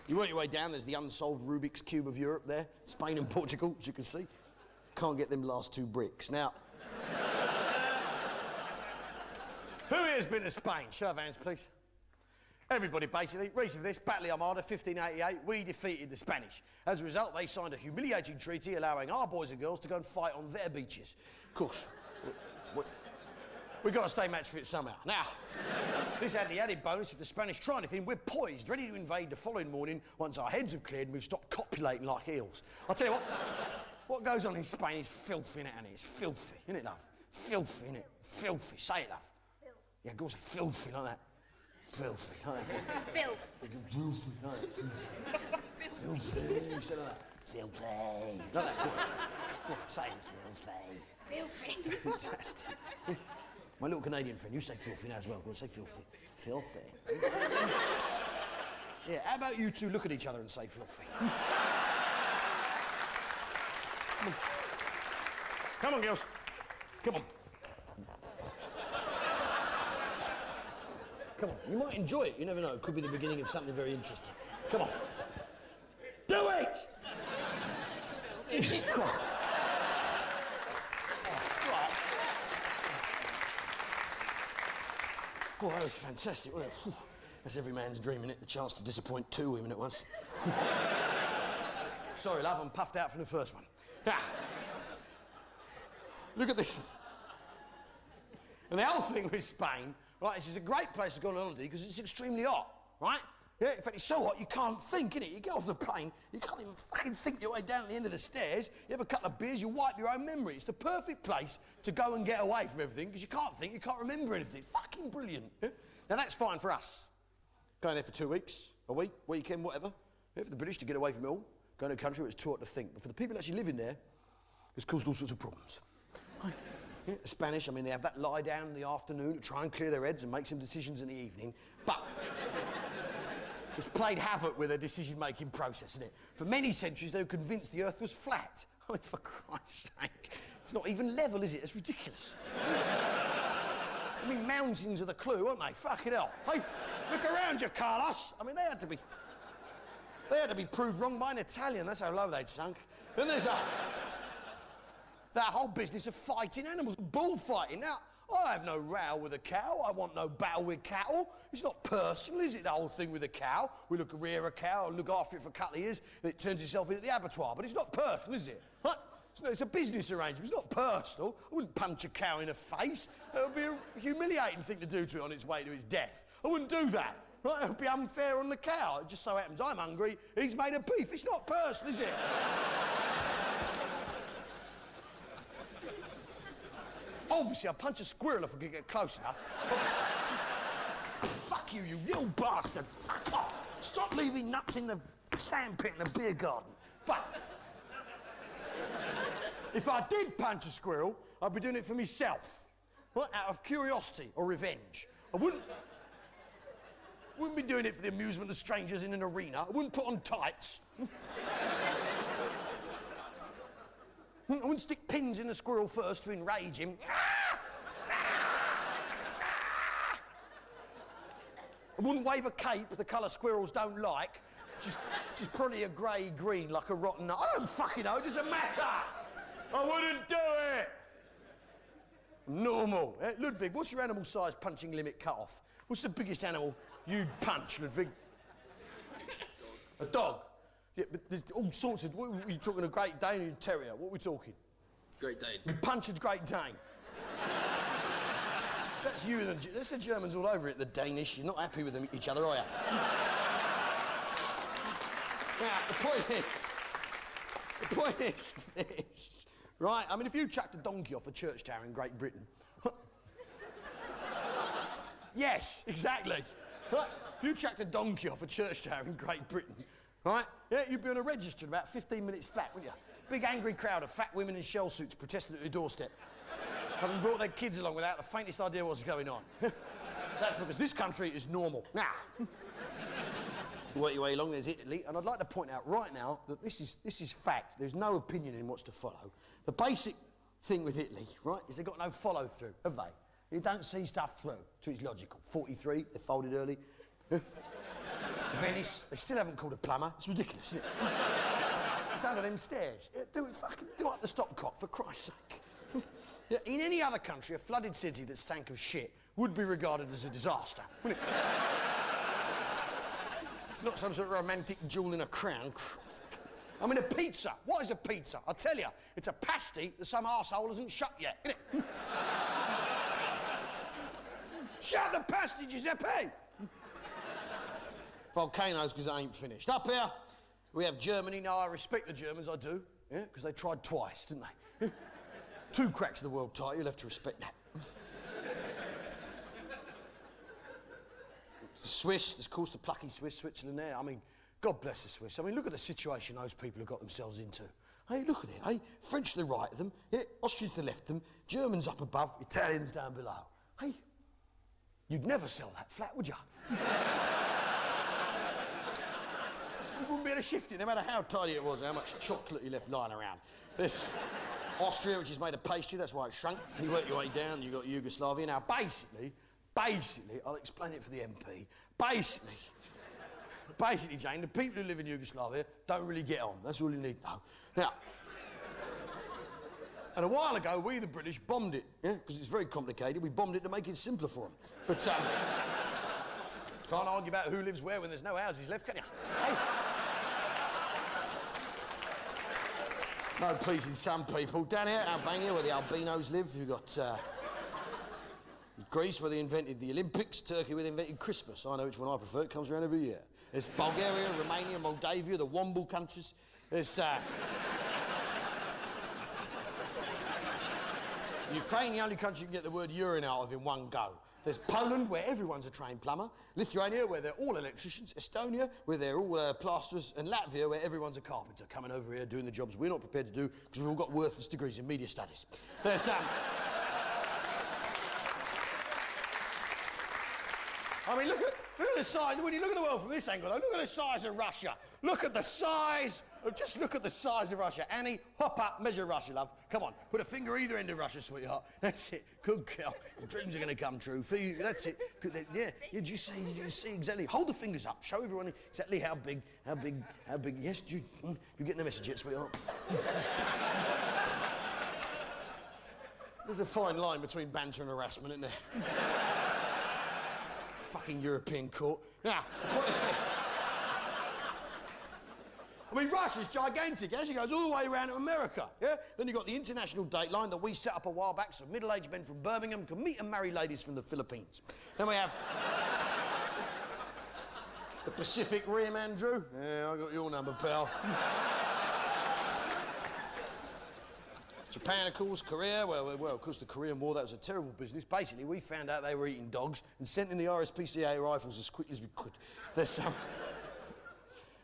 You work your way down, there's the unsolved Rubik's Cube of Europe there. Spain and Portugal, as you can see. Can't get them last two bricks. Now... Who here's been to Spain? Show of hands, please. Everybody, basically. Reason for this, Battle of the Armada, 1588, we defeated the Spanish. As a result, they signed a humiliating treaty allowing our boys and girls to go and fight on their beaches. Of course, we've got to stay match fit somehow. Now, this had the added bonus, if the Spanish try anything, we're poised, ready to invade the following morning once our heads have cleared and we've stopped copulating like eels. I'll tell you what goes on in Spain is filthy, innit, Annie? It's filthy, innit, love? Filthy, innit? Filthy. Say it, love. Yeah, go say filthy like that. Filthy like that. Filth. Filthy like that. Filthy. Say it like that. Filthy. Like that. Go on, say it. Filthy. Filthy. Fantastic. My little Canadian friend, you say filthy now as well. Go on, say filthy. Filthy. Yeah, how about you two look at each other and say filthy? Come on, girls. Come on. Come on, you might enjoy it. You never know. It could be the beginning of something very interesting. Come on. Do it! Come on. Right. Oh, that was fantastic, wasn't it? That's every man's dream, innit? The chance to disappoint two women at once. Sorry, love, I'm puffed out from the first one. Now, look at this. And the whole thing with Spain, right, this is a great place to go on holiday because it's extremely hot, right? Yeah, in fact, it's so hot you can't think, innit? You get off the plane, you can't even fucking think your way down at the end of the stairs. You have a couple of beers, you wipe your own memory. It's the perfect place to go and get away from everything because you can't think, you can't remember anything. Fucking brilliant. Yeah? Now, that's fine for us. Going there for 2 weeks, a week, weekend, whatever. Yeah, for the British to get away from it all, going to a country where it's too hot to think. But for the people actually living there, it's caused all sorts of problems. Yeah, the Spanish, I mean, they have that lie down in the afternoon to try and clear their heads and make some decisions in the evening, but it's played havoc with their decision-making process, isn't it? For many centuries, they were convinced the Earth was flat. I mean, for Christ's sake, it's not even level, is it? It's ridiculous. I mean, mountains are the clue, aren't they? Fucking hell. Hey, look around you, Carlos. I mean, they had to be proved wrong by an Italian. That's how low they'd sunk. Then there's that whole business of fighting animals, bullfighting. Now, I have no row with a cow. I want no battle with cattle. It's not personal, is it, the whole thing with a cow? We rear a cow, look after it for a couple of years, and it turns itself into the abattoir. But it's not personal, is it? Right? It's a business arrangement. It's not personal. I wouldn't punch a cow in the face. It would be a humiliating thing to do to it on its way to its death. I wouldn't do that. Right? It would be unfair on the cow. It just so happens I'm hungry, he's made of beef. It's not personal, is it? Obviously, I'd punch a squirrel if I could get close enough. Fuck you, you little bastard. Fuck off. Stop leaving nuts in the sandpit in the beer garden. But if I did punch a squirrel, I'd be doing it for myself. Right? Out of curiosity or revenge. I wouldn't be doing it for the amusement of strangers in an arena. I wouldn't put on tights. I wouldn't stick pins in the squirrel first to enrage him. I wouldn't wave a cape the colour squirrels don't like. Just probably a grey-green like a rotten nut. I don't fucking know, it doesn't matter. I wouldn't do it. Normal. Ludwig, what's your animal size punching limit cut off? What's the biggest animal you'd punch, Ludwig? A dog. Yeah, but there's all sorts of... What are you talking, a Great Dane or a terrier? What are we talking? Great Dane. You punch a Great Dane. That's you and that's the Germans all over it, the Danish. You're not happy with them, each other, are you? Now, the point is, right, I mean, if you chucked a donkey off a church tower in Great Britain, Yes, exactly. Right? If you chucked a donkey off a church tower in Great Britain, right? Yeah, you'd be on a register in about 15 minutes flat, wouldn't you? Big angry crowd of fat women in shell suits protesting at your doorstep, having brought their kids along without the faintest idea what's going on. That's because this country is normal. Now, work your way along, there's Italy, and I'd like to point out right now that this is fact. There's no opinion in what's to follow. The basic thing with Italy, right, is they've got no follow-through, have they? You don't see stuff through, so it's logical. 43, they folded early. Venice, they still haven't called a plumber. It's ridiculous, isn't it? It's under them stairs. Yeah, do up the stopcock, for Christ's sake. Yeah, in any other country, a flooded city that stank of shit would be regarded as a disaster, wouldn't it? Not some sort of romantic jewel in a crown. I mean, a pizza. What is a pizza? I'll tell you, it's a pasty that some arsehole hasn't shut yet, isn't it? Shut the pasty, Giuseppe! Volcanoes, because they ain't finished. Up here, we have Germany. Now, I respect the Germans, I do, yeah, because they tried twice, didn't they? 2 cracks of the world title, you'll have to respect that. Swiss, there's of course the plucky Swiss, Switzerland there. I mean, God bless the Swiss. I mean, look at the situation those people have got themselves into. Hey, look at it, hey? French to the right of them, yeah, Austrians to the left of them, Germans up above, Italians down below. Hey, you'd never sell that flat, would you? You wouldn't be able to shift it, no matter how tidy it was, how much chocolate you left lying around. This Austria, which is made of pastry, that's why it shrunk. You work your way down, you've got Yugoslavia. Now, basically, I'll explain it for the MP. Basically, Jane, the people who live in Yugoslavia don't really get on. That's all you need to know. Now, and a while ago, we, the British, bombed it, yeah? Because it's very complicated. We bombed it to make it simpler for them. But, can't argue about who lives where when there's no houses left, can you? Hey? No pleasing some people. Down here, Albania, where the albinos live, you've got Greece, where they invented the Olympics, Turkey, where they invented Christmas. I know which one I prefer, it comes around every year. There's Bulgaria, Romania, Moldavia, the Womble countries. There's Ukraine, the only country you can get the word urine out of in one go. There's Poland, where everyone's a trained plumber. Lithuania, where they're all electricians. Estonia, where they're all plasterers. And Latvia, where everyone's a carpenter, coming over here doing the jobs we're not prepared to do because we've all got worthless degrees in media studies. There's I mean, look at the size. When you look at the world from this angle, though, look at the size of Russia. Just look at the size of Russia. Annie, hop up, measure Russia, love. Come on, put a finger either end of Russia, sweetheart. That's it. Good girl. Your dreams are going to come true for you. That's it. Yeah. Did you see exactly? Hold the fingers up. Show everyone exactly how big. Yes, you getting the message yet, sweetheart? There's a fine line between banter and harassment, isn't there? Fucking European court. Now, what is this? I mean, Russia's gigantic. It actually goes all the way around to America, yeah? Then you've got the international date line that we set up a while back so middle-aged men from Birmingham can meet and marry ladies from the Philippines. Then we have the Pacific Rim, Andrew. Yeah, I got your number, pal. Japan, of course, Korea, well, of course, the Korean War, that was a terrible business. Basically, we found out they were eating dogs and sent in the RSPCA rifles as quickly as we could. There's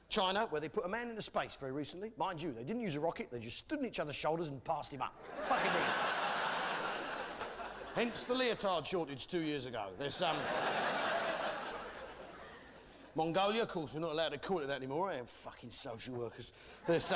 China, where they put a man into space very recently. Mind you, they didn't use a rocket, they just stood on each other's shoulders and passed him up. Fucking brilliant. Hence the leotard shortage 2 years ago. There's Mongolia, of course, we're not allowed to call it that anymore. Fucking social workers. There's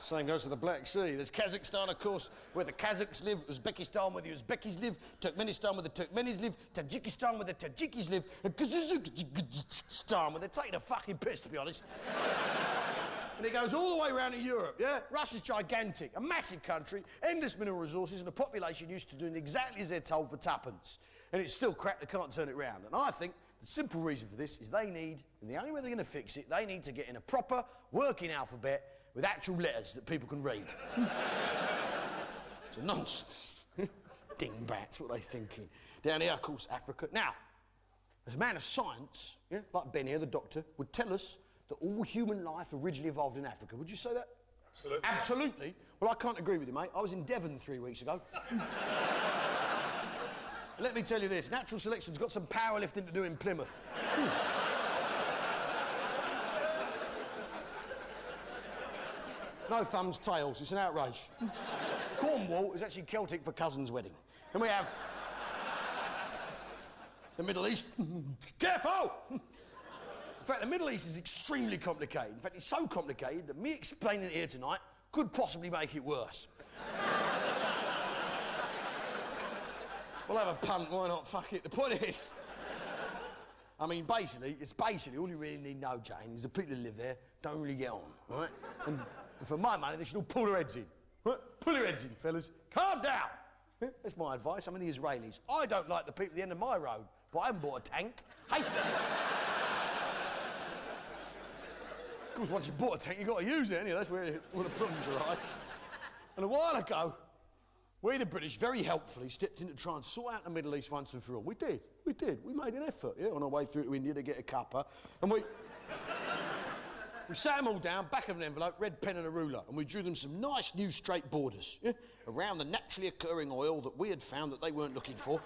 same goes for the Black Sea. There's Kazakhstan, of course, where the Kazakhs live, Uzbekistan, where the Uzbekis live, Turkmenistan, where the Turkmenis live, Tajikistan, where the Tajikis live, and Kazakhstan, where they're taking a fucking piss, to be honest. And it goes all the way around to Europe, yeah? Russia's gigantic, a massive country, endless mineral resources, and a population used to doing exactly as they're told for tuppence. And it's still crap, they can't turn it round. And I think the simple reason for this is they need, and the only way they're going to fix it, they need to get in a proper working alphabet with actual letters that people can read. It's a nonsense. Dingbats, what are they thinking? Down here, of course, Africa. Now, as a man of science, yeah, like Ben here, the doctor, would tell us that all human life originally evolved in Africa. Would you say that? Absolutely. Absolutely? Well, I can't agree with you, mate. I was in Devon 3 weeks ago. Let me tell you this, natural selection's got some powerlifting to do in Plymouth. No thumbs, tails, it's an outrage. Cornwall is actually Celtic for cousin's wedding. And we have the Middle East. Careful! In fact, the Middle East is extremely complicated. In fact, it's so complicated that me explaining it here tonight could possibly make it worse. We'll have a punt, why not? Fuck it. The point is, I mean, basically, all you really need to know, Jane, is the people who live there don't really get on, right? And for my money, they should all pull their heads in. Right? Pull your heads in, fellas. Calm down. Yeah, that's my advice. I'm in the Israelis. I don't like the people at the end of my road, but I haven't bought a tank. Hate them. Of course, once you've bought a tank, you've got to use it, haven't you? That's where all the problems arise. And a while ago, we, the British, very helpfully stepped in to try and sort out the Middle East once and for all. We did. We made an effort, yeah, on our way through to India to get a cuppa. And we sat them all down, back of an envelope, red pen and a ruler, and we drew them some nice new straight borders, yeah, around the naturally occurring oil that we had found that they weren't looking for.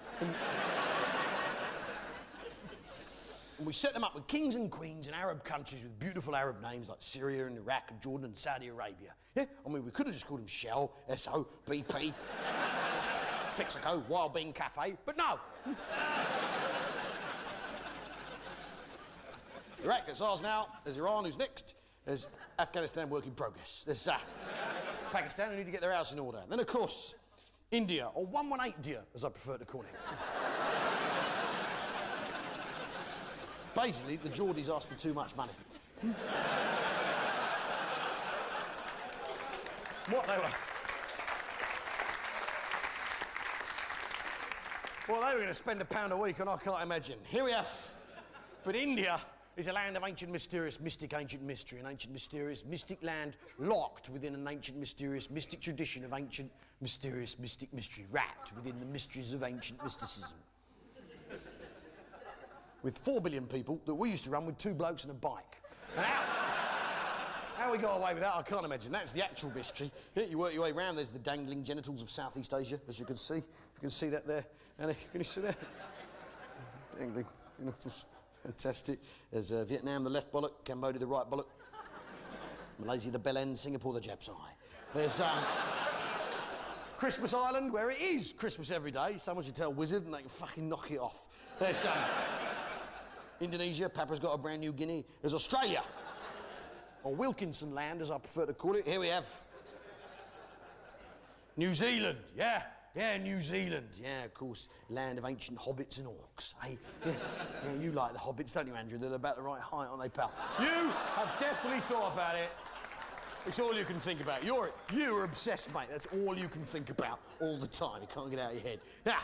And we set them up with kings and queens in Arab countries with beautiful Arab names like Syria and Iraq and Jordan and Saudi Arabia. Yeah? I mean, we could have just called them Shell, Esso, BP, Texaco, Wild Bean Cafe, but no. Iraq, that's ours now. There's Iran, who's next. There's Afghanistan, work in progress. There's Pakistan, who need to get their house in order. Then, of course, India, or 118 Dia, as I prefer to call it. Basically, the Geordies asked for too much money. What they were going to spend £1 a week on, I can't imagine. Here we have. But India is a land of ancient, mysterious, mystic, ancient mystery. An ancient, mysterious, mystic land locked within an ancient, mysterious, mystic tradition of ancient, mysterious, mystic mystery, wrapped within the mysteries of ancient mysticism. With 4 billion people that we used to run with 2 blokes and a bike. Now, how we got away with that, I can't imagine. That's the actual mystery. Here, you work your way around, there's the dangling genitals of Southeast Asia, as you can see. If you can see that there. Annie, can you see that? Dangling genitals. Fantastic. There's Vietnam, the left bollock, Cambodia, the right bollock. Malaysia, the bell end, Singapore, the Jap's eye. There's Christmas Island, where it is Christmas every day. Someone should tell Wizard and they can fucking knock it off. There's Indonesia, Papa's got a brand new Guinea. There's Australia, or Wilkinson Land, as I prefer to call it. Here we have New Zealand, yeah, New Zealand. Yeah, of course, land of ancient hobbits and orcs. Hey, yeah, you like the hobbits, don't you, Andrew? They're about the right height, aren't they, pal? You have definitely thought about it. It's all you can think about. You're obsessed, mate. That's all you can think about all the time. You can't get it out of your head. Now,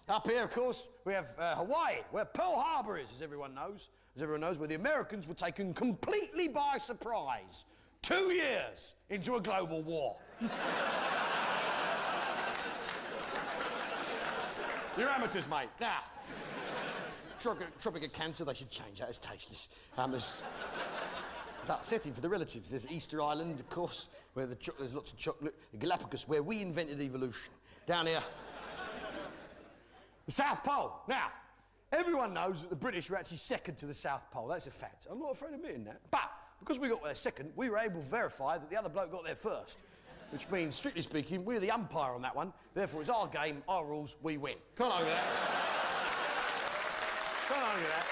up here, of course, we have Hawaii, where Pearl Harbor is, as everyone knows. As everyone knows, where the Americans were taken completely by surprise 2 years into a global war. You're amateurs, mate. Now, Tropic of Cancer, they should change that. It's tasteless. It's upsetting for the relatives. There's Easter Island, of course, where there's lots of chocolate. The Galapagos, where we invented evolution. Down here, the South Pole. Now, everyone knows that the British were actually second to the South Pole. That's a fact. I'm not afraid of admitting that. But because we got there second, we were able to verify that the other bloke got there first. Which means, strictly speaking, we're the umpire on that one. Therefore, it's our game, our rules, we win. Can't argue that. Can't argue that.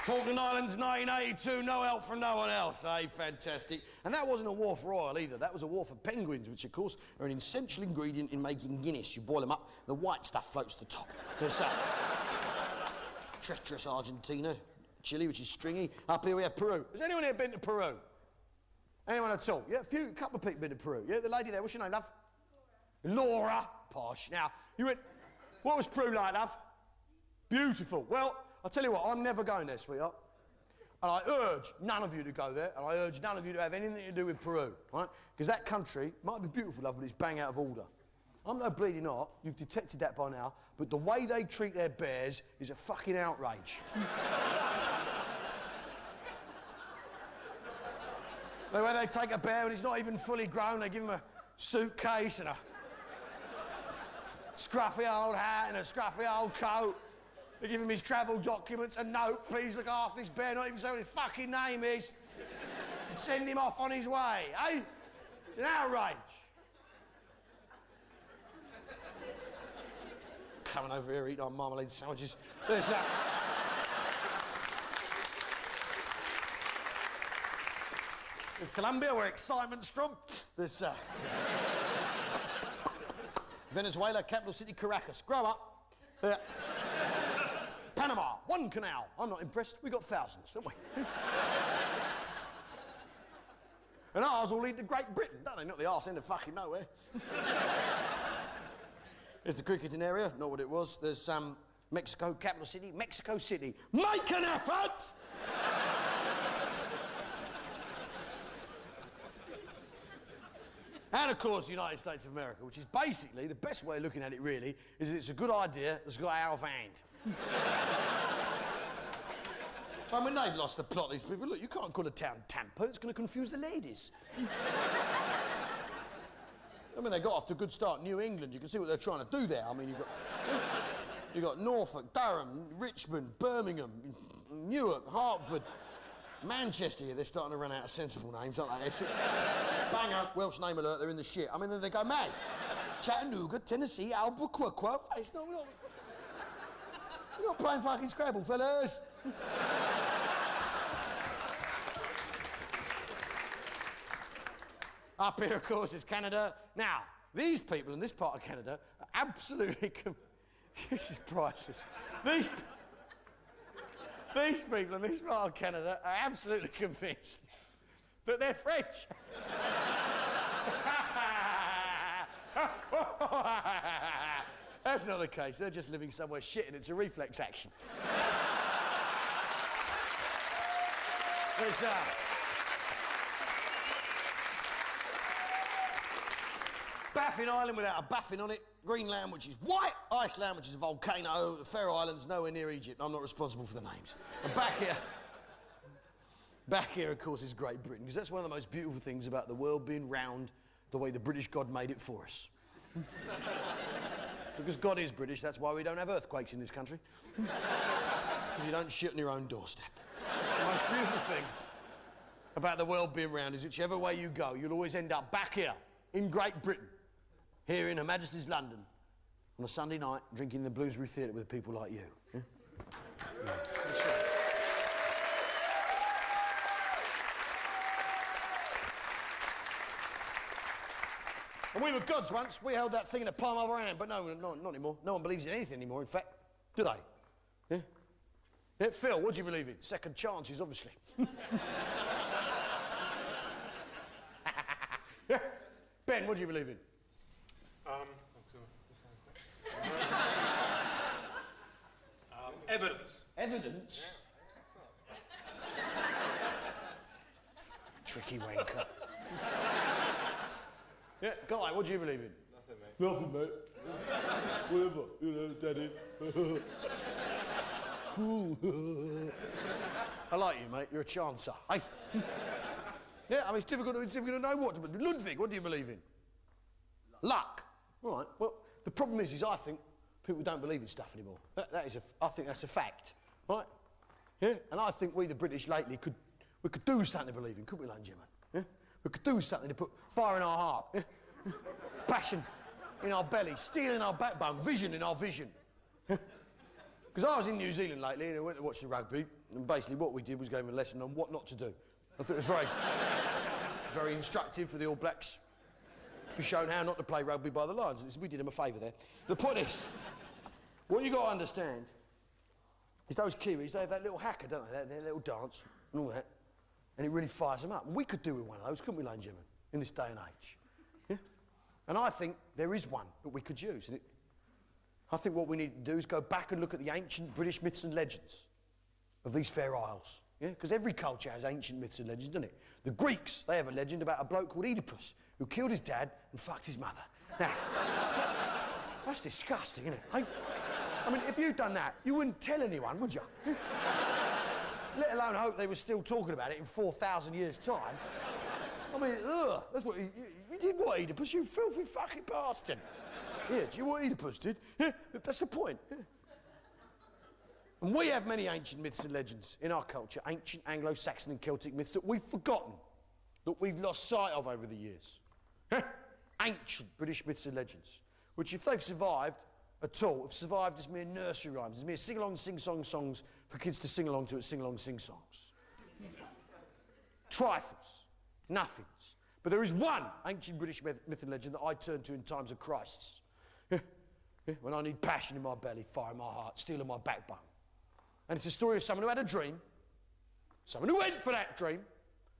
Falkland Islands, 1982, no help from no one else. Hey, fantastic. And that wasn't a war for oil either. That was a war for penguins, which, of course, are an essential ingredient in making Guinness. You boil them up, the white stuff floats to the top. There's treacherous Argentina, Chile, which is stringy. Up here we have Peru. Has anyone here been to Peru? Anyone at all? Yeah, a couple of people been to Peru. Yeah, the lady there, what's your name, love? Laura. Posh. Now, you went, what was Peru like, love? Beautiful. Well, I'll tell you what, I'm never going there, sweetheart. And I urge none of you to go there, and I urge none of you to have anything to do with Peru, right? Because that country might be beautiful, love, but it's bang out of order. I'm no bleeding art, you've detected that by now, but the way they treat their bears is a fucking outrage. The way they take a bear when it's not even fully grown, they give him a suitcase and a scruffy old hat and a scruffy old coat. They give him his travel documents, a note, please look after this bear, not even say what his fucking name is. And send him off on his way, eh? It's an outrage. Coming over here eating our marmalade sandwiches. There's that. There's Colombia, where excitement's from. There's Venezuela, capital city, Caracas. Grow up. Panama, one canal. I'm not impressed. We got thousands, don't we? And ours all lead to Great Britain, don't they? Not the arse end of fucking nowhere. There's the cricketing area, not what it was. There's Mexico, capital city, Mexico City. Make an effort! And of course, the United States of America, which is basically, the best way of looking at it really, is that it's a good idea that's got out of hand. I mean, they've lost the plot, these people. Look, you can't call a town Tampa, it's going to confuse the ladies. I mean, they got off to a good start. New England, you can see what they're trying to do there. I mean, you've got Norfolk, Durham, Richmond, Birmingham, Newark, Hartford, Manchester. They're starting to run out of sensible names, aren't they? Banger, Welsh name alert, they're in the shit. I mean, then they go mad. Chattanooga, Tennessee, Albuquerque. It's not, we're not playing fucking Scrabble, fellas. Up here, of course, is Canada. Now, these people in this part of Canada are absolutely... This is priceless. These people in this part of Canada are absolutely convinced that they're French. That's not the case. They're just living somewhere shit and it's a reflex action. There's, Baffin Island without a baffin on it, Greenland, which is white, Iceland, which is a volcano, the Faroe Islands, nowhere near Egypt. I'm not responsible for the names. And back here, of course, is Great Britain, because that's one of the most beautiful things about the world being round the way the British God made it for us. Because God is British, that's why we don't have earthquakes in this country. Because you don't shit on your own doorstep. The most beautiful thing about the world being round is whichever way you go, you'll always end up back here in Great Britain. Here in Her Majesty's London, on a Sunday night, drinking in the Bloomsbury Theatre with people like you. Yeah? Yeah. That's right. And we were gods once. We held that thing in the palm of our hand, but no, not anymore. No one believes in anything anymore, in fact. Do they? Yeah? Yeah, Phil, what do you believe in? Second chances, obviously. Yeah? Ben, what do you believe in? Evidence. Evidence? Tricky wanker. Yeah, Guy, what do you believe in? Nothing, mate. Whatever, you know, Daddy. Cool. I like you, mate. You're a chancer. Hey. Yeah, I mean, it's difficult to know what to believe. Ludwig, what do you believe in? Luck. All right. Well, the problem is I think people don't believe in stuff anymore. I think that's a fact, right? Yeah. And I think we, the British, lately could do something to believe in, couldn't we, ladies and gentlemen? Yeah. We could do something to put fire in our heart, yeah? Passion in our belly, steel in our backbone, vision in our vision. Because I was in New Zealand lately and I went to watch the rugby, and basically what we did was gave them a lesson on what not to do. I thought it was very instructive for the All Blacks to be shown how not to play rugby by the Lions. And we did them a favour there. The point is, what you got to understand is those Kiwis, they have that little haka, don't they? Their little dance and all that. And it really fires them up. And we could do with one of those, couldn't we, ladies and gentlemen, in this day and age? Yeah? And I think there is one that we could use. And I think what we need to do is go back and look at the ancient British myths and legends of these Fair Isles. Yeah? Because every culture has ancient myths and legends, doesn't it? The Greeks, they have a legend about a bloke called Oedipus who killed his dad and fucked his mother. Now, that's disgusting, isn't it? I mean, if you'd done that, you wouldn't tell anyone, would you? Let alone hope they were still talking about it in 4,000 years' time. I mean, ugh, that's what you did what, Oedipus, you filthy fucking bastard. Yeah, do you know what Oedipus did? Yeah, that's the point. Yeah. And we have many ancient myths and legends in our culture, ancient Anglo-Saxon and Celtic myths that we've forgotten, that we've lost sight of over the years. Ancient British myths and legends, which if they've survived at all, have survived as mere nursery rhymes, as mere sing-along, sing-song songs for kids to sing along to at sing-along, sing-songs. Trifles, nothings. But there is one ancient British myth and legend that I turn to in times of crisis. When I need passion in my belly, fire in my heart, steel in my backbone. And it's a story of someone who had a dream, someone who went for that dream,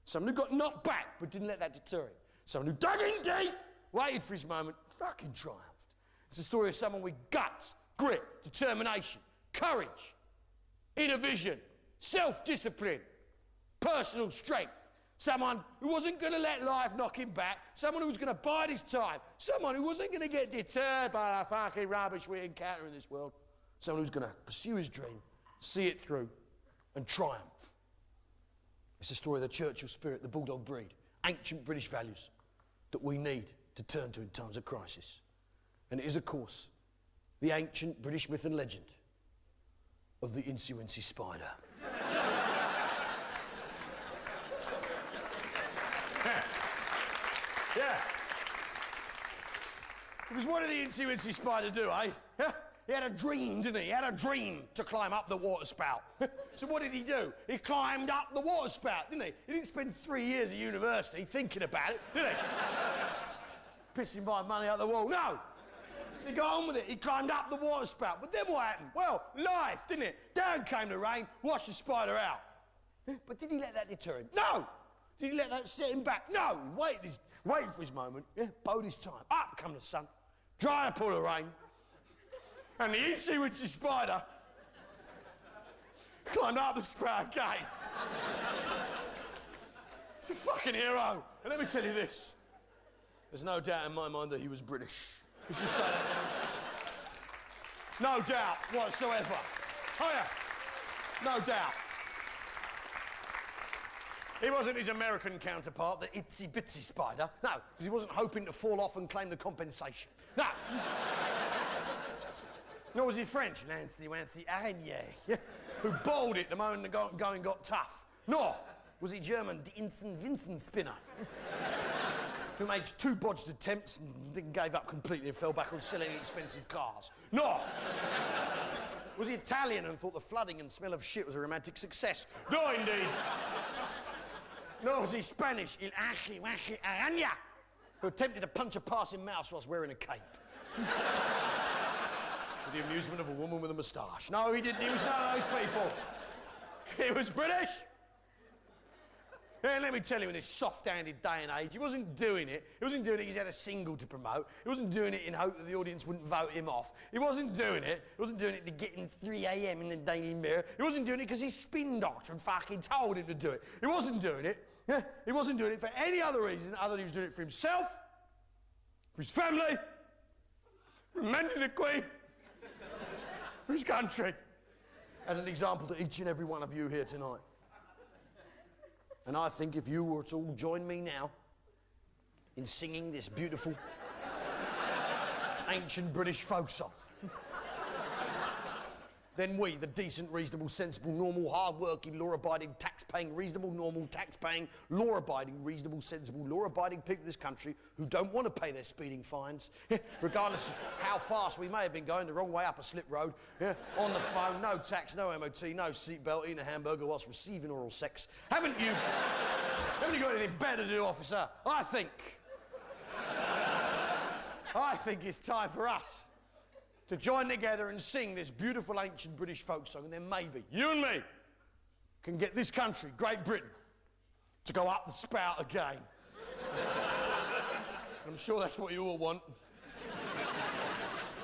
someone who got knocked back but didn't let that deter him, someone who dug in deep, waited for his moment, fucking triumphed. It's a story of someone with guts, grit, determination, courage, inner vision, self-discipline, personal strength. Someone who wasn't going to let life knock him back, someone who was going to bide his time, someone who wasn't going to get deterred by the fucking rubbish we encounter in this world, someone who's going to pursue his dream, see it through, and triumph. It's the story of the Churchill spirit, the bulldog breed, ancient British values that we need to turn to in times of crisis. And it is, of course, the ancient British myth and legend of the Incy Wincy Spider. Yeah. Because what did the Incy Wincy Spider do, eh? He had a dream, didn't he? He had a dream to climb up the water spout. So what did he do? He climbed up the water spout, didn't he? He didn't spend 3 years at university thinking about it, did he? Pissing my money out the wall. No! He got on with it. He climbed up the water spout. But then what happened? Well, life, didn't it? Down came the rain, washed the spider out. But did he let that deter him? No! Did he let that set him back? No! He waited for his moment, bode his time. Up come the sun, dry up all the rain. And the Incy Wincy Spider climbed up the spout again. He's a fucking hero. And let me tell you this. There's no doubt in my mind that he was British. Let's just say that now. No doubt whatsoever. Oh yeah, no doubt. He wasn't his American counterpart, the Itsy Bitsy Spider. No, because he wasn't hoping to fall off and claim the compensation. No. Nor was he French, Nancy Wancy Agne, who bowled it the moment the going got tough. Nor was he German, the Vincent Vincent Spinner, who made 2 botched attempts and then gave up completely and fell back on selling expensive cars. Nor was he Italian and thought the flooding and smell of shit was a romantic success. No, indeed. Nor was he Spanish, Il Achi Wachi Araña, who attempted to punch a passing mouse whilst wearing a cape. For the amusement of a woman with a moustache. No, he didn't. He was none of those people. He was British. And let me tell you, in this soft-handed day and age, he wasn't doing it. He wasn't doing it because he had a single to promote. He wasn't doing it in hope that the audience wouldn't vote him off. He wasn't doing it. He wasn't doing it to get in 3 a.m. in the Daily Mirror. He wasn't doing it because his spin doctor had fucking told him to do it. He wasn't doing it. Yeah, he wasn't doing it for any other reason other than he was doing it for himself, for his family, for mending the Queen, for his country, as an example to each and every one of you here tonight. And I think if you were to all join me now in singing this beautiful ancient British folk song, then we, the decent, reasonable, sensible, normal, hard-working, law-abiding, tax-paying, reasonable, normal, tax-paying, law-abiding, reasonable, sensible, law-abiding people in this country who don't want to pay their speeding fines, regardless of how fast we may have been going the wrong way up a slip road, on the phone, no tax, no MOT, no seatbelt, eating a hamburger whilst receiving oral sex. Haven't you got anything better to do, officer? I think it's time for us to join together and sing this beautiful ancient British folk song, and then maybe you and me can get this country, Great Britain, to go up the spout again. I'm sure that's what you all want.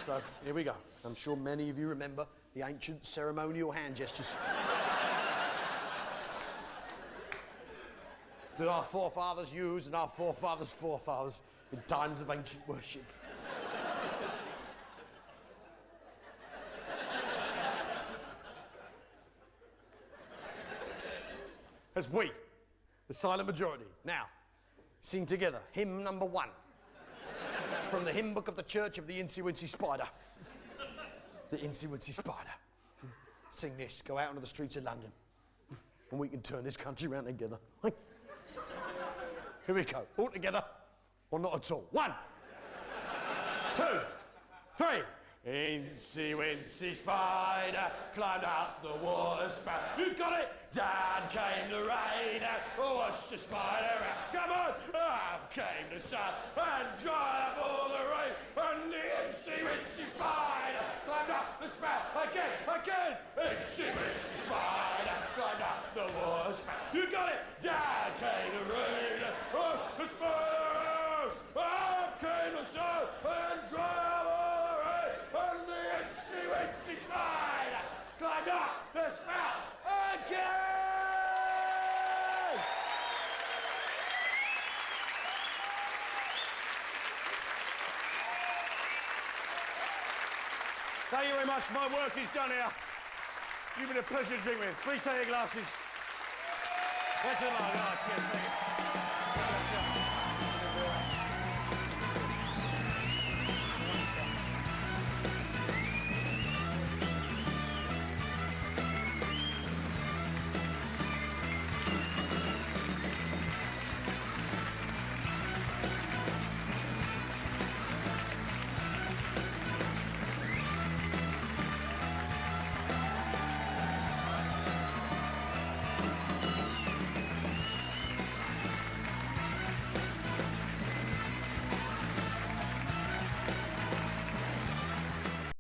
So, here we go. I'm sure many of you remember the ancient ceremonial hand gestures that our forefathers used and our forefathers' forefathers in times of ancient worship. As we, the silent majority, now sing together hymn number 1 From the hymn book of the Church of the Incy Wincy Spider. The Incy Wincy Spider. Sing this, go out onto the streets of London, and we can turn this country round together. Here we go, all together, or not at all. 1, 2, 3. Incy Wincy Spider climbed up the water spout. You got it! Down came the rain and washed the spider out. Come on! Up came the sun and dried up all the rain. And the Incy Wincy Spider climbed up the spout again. Incy Wincy Spider climbed up the water spout. You got it! Down came the rain and washed the spider out. Up came the sun and dried up all the rain. And the Incy Wincy Spider climbed up the spout again! Thank you very much. My work is done here. You've been a pleasure to drink with. Please take your glasses. Get to the bar. Cheers. Thank you.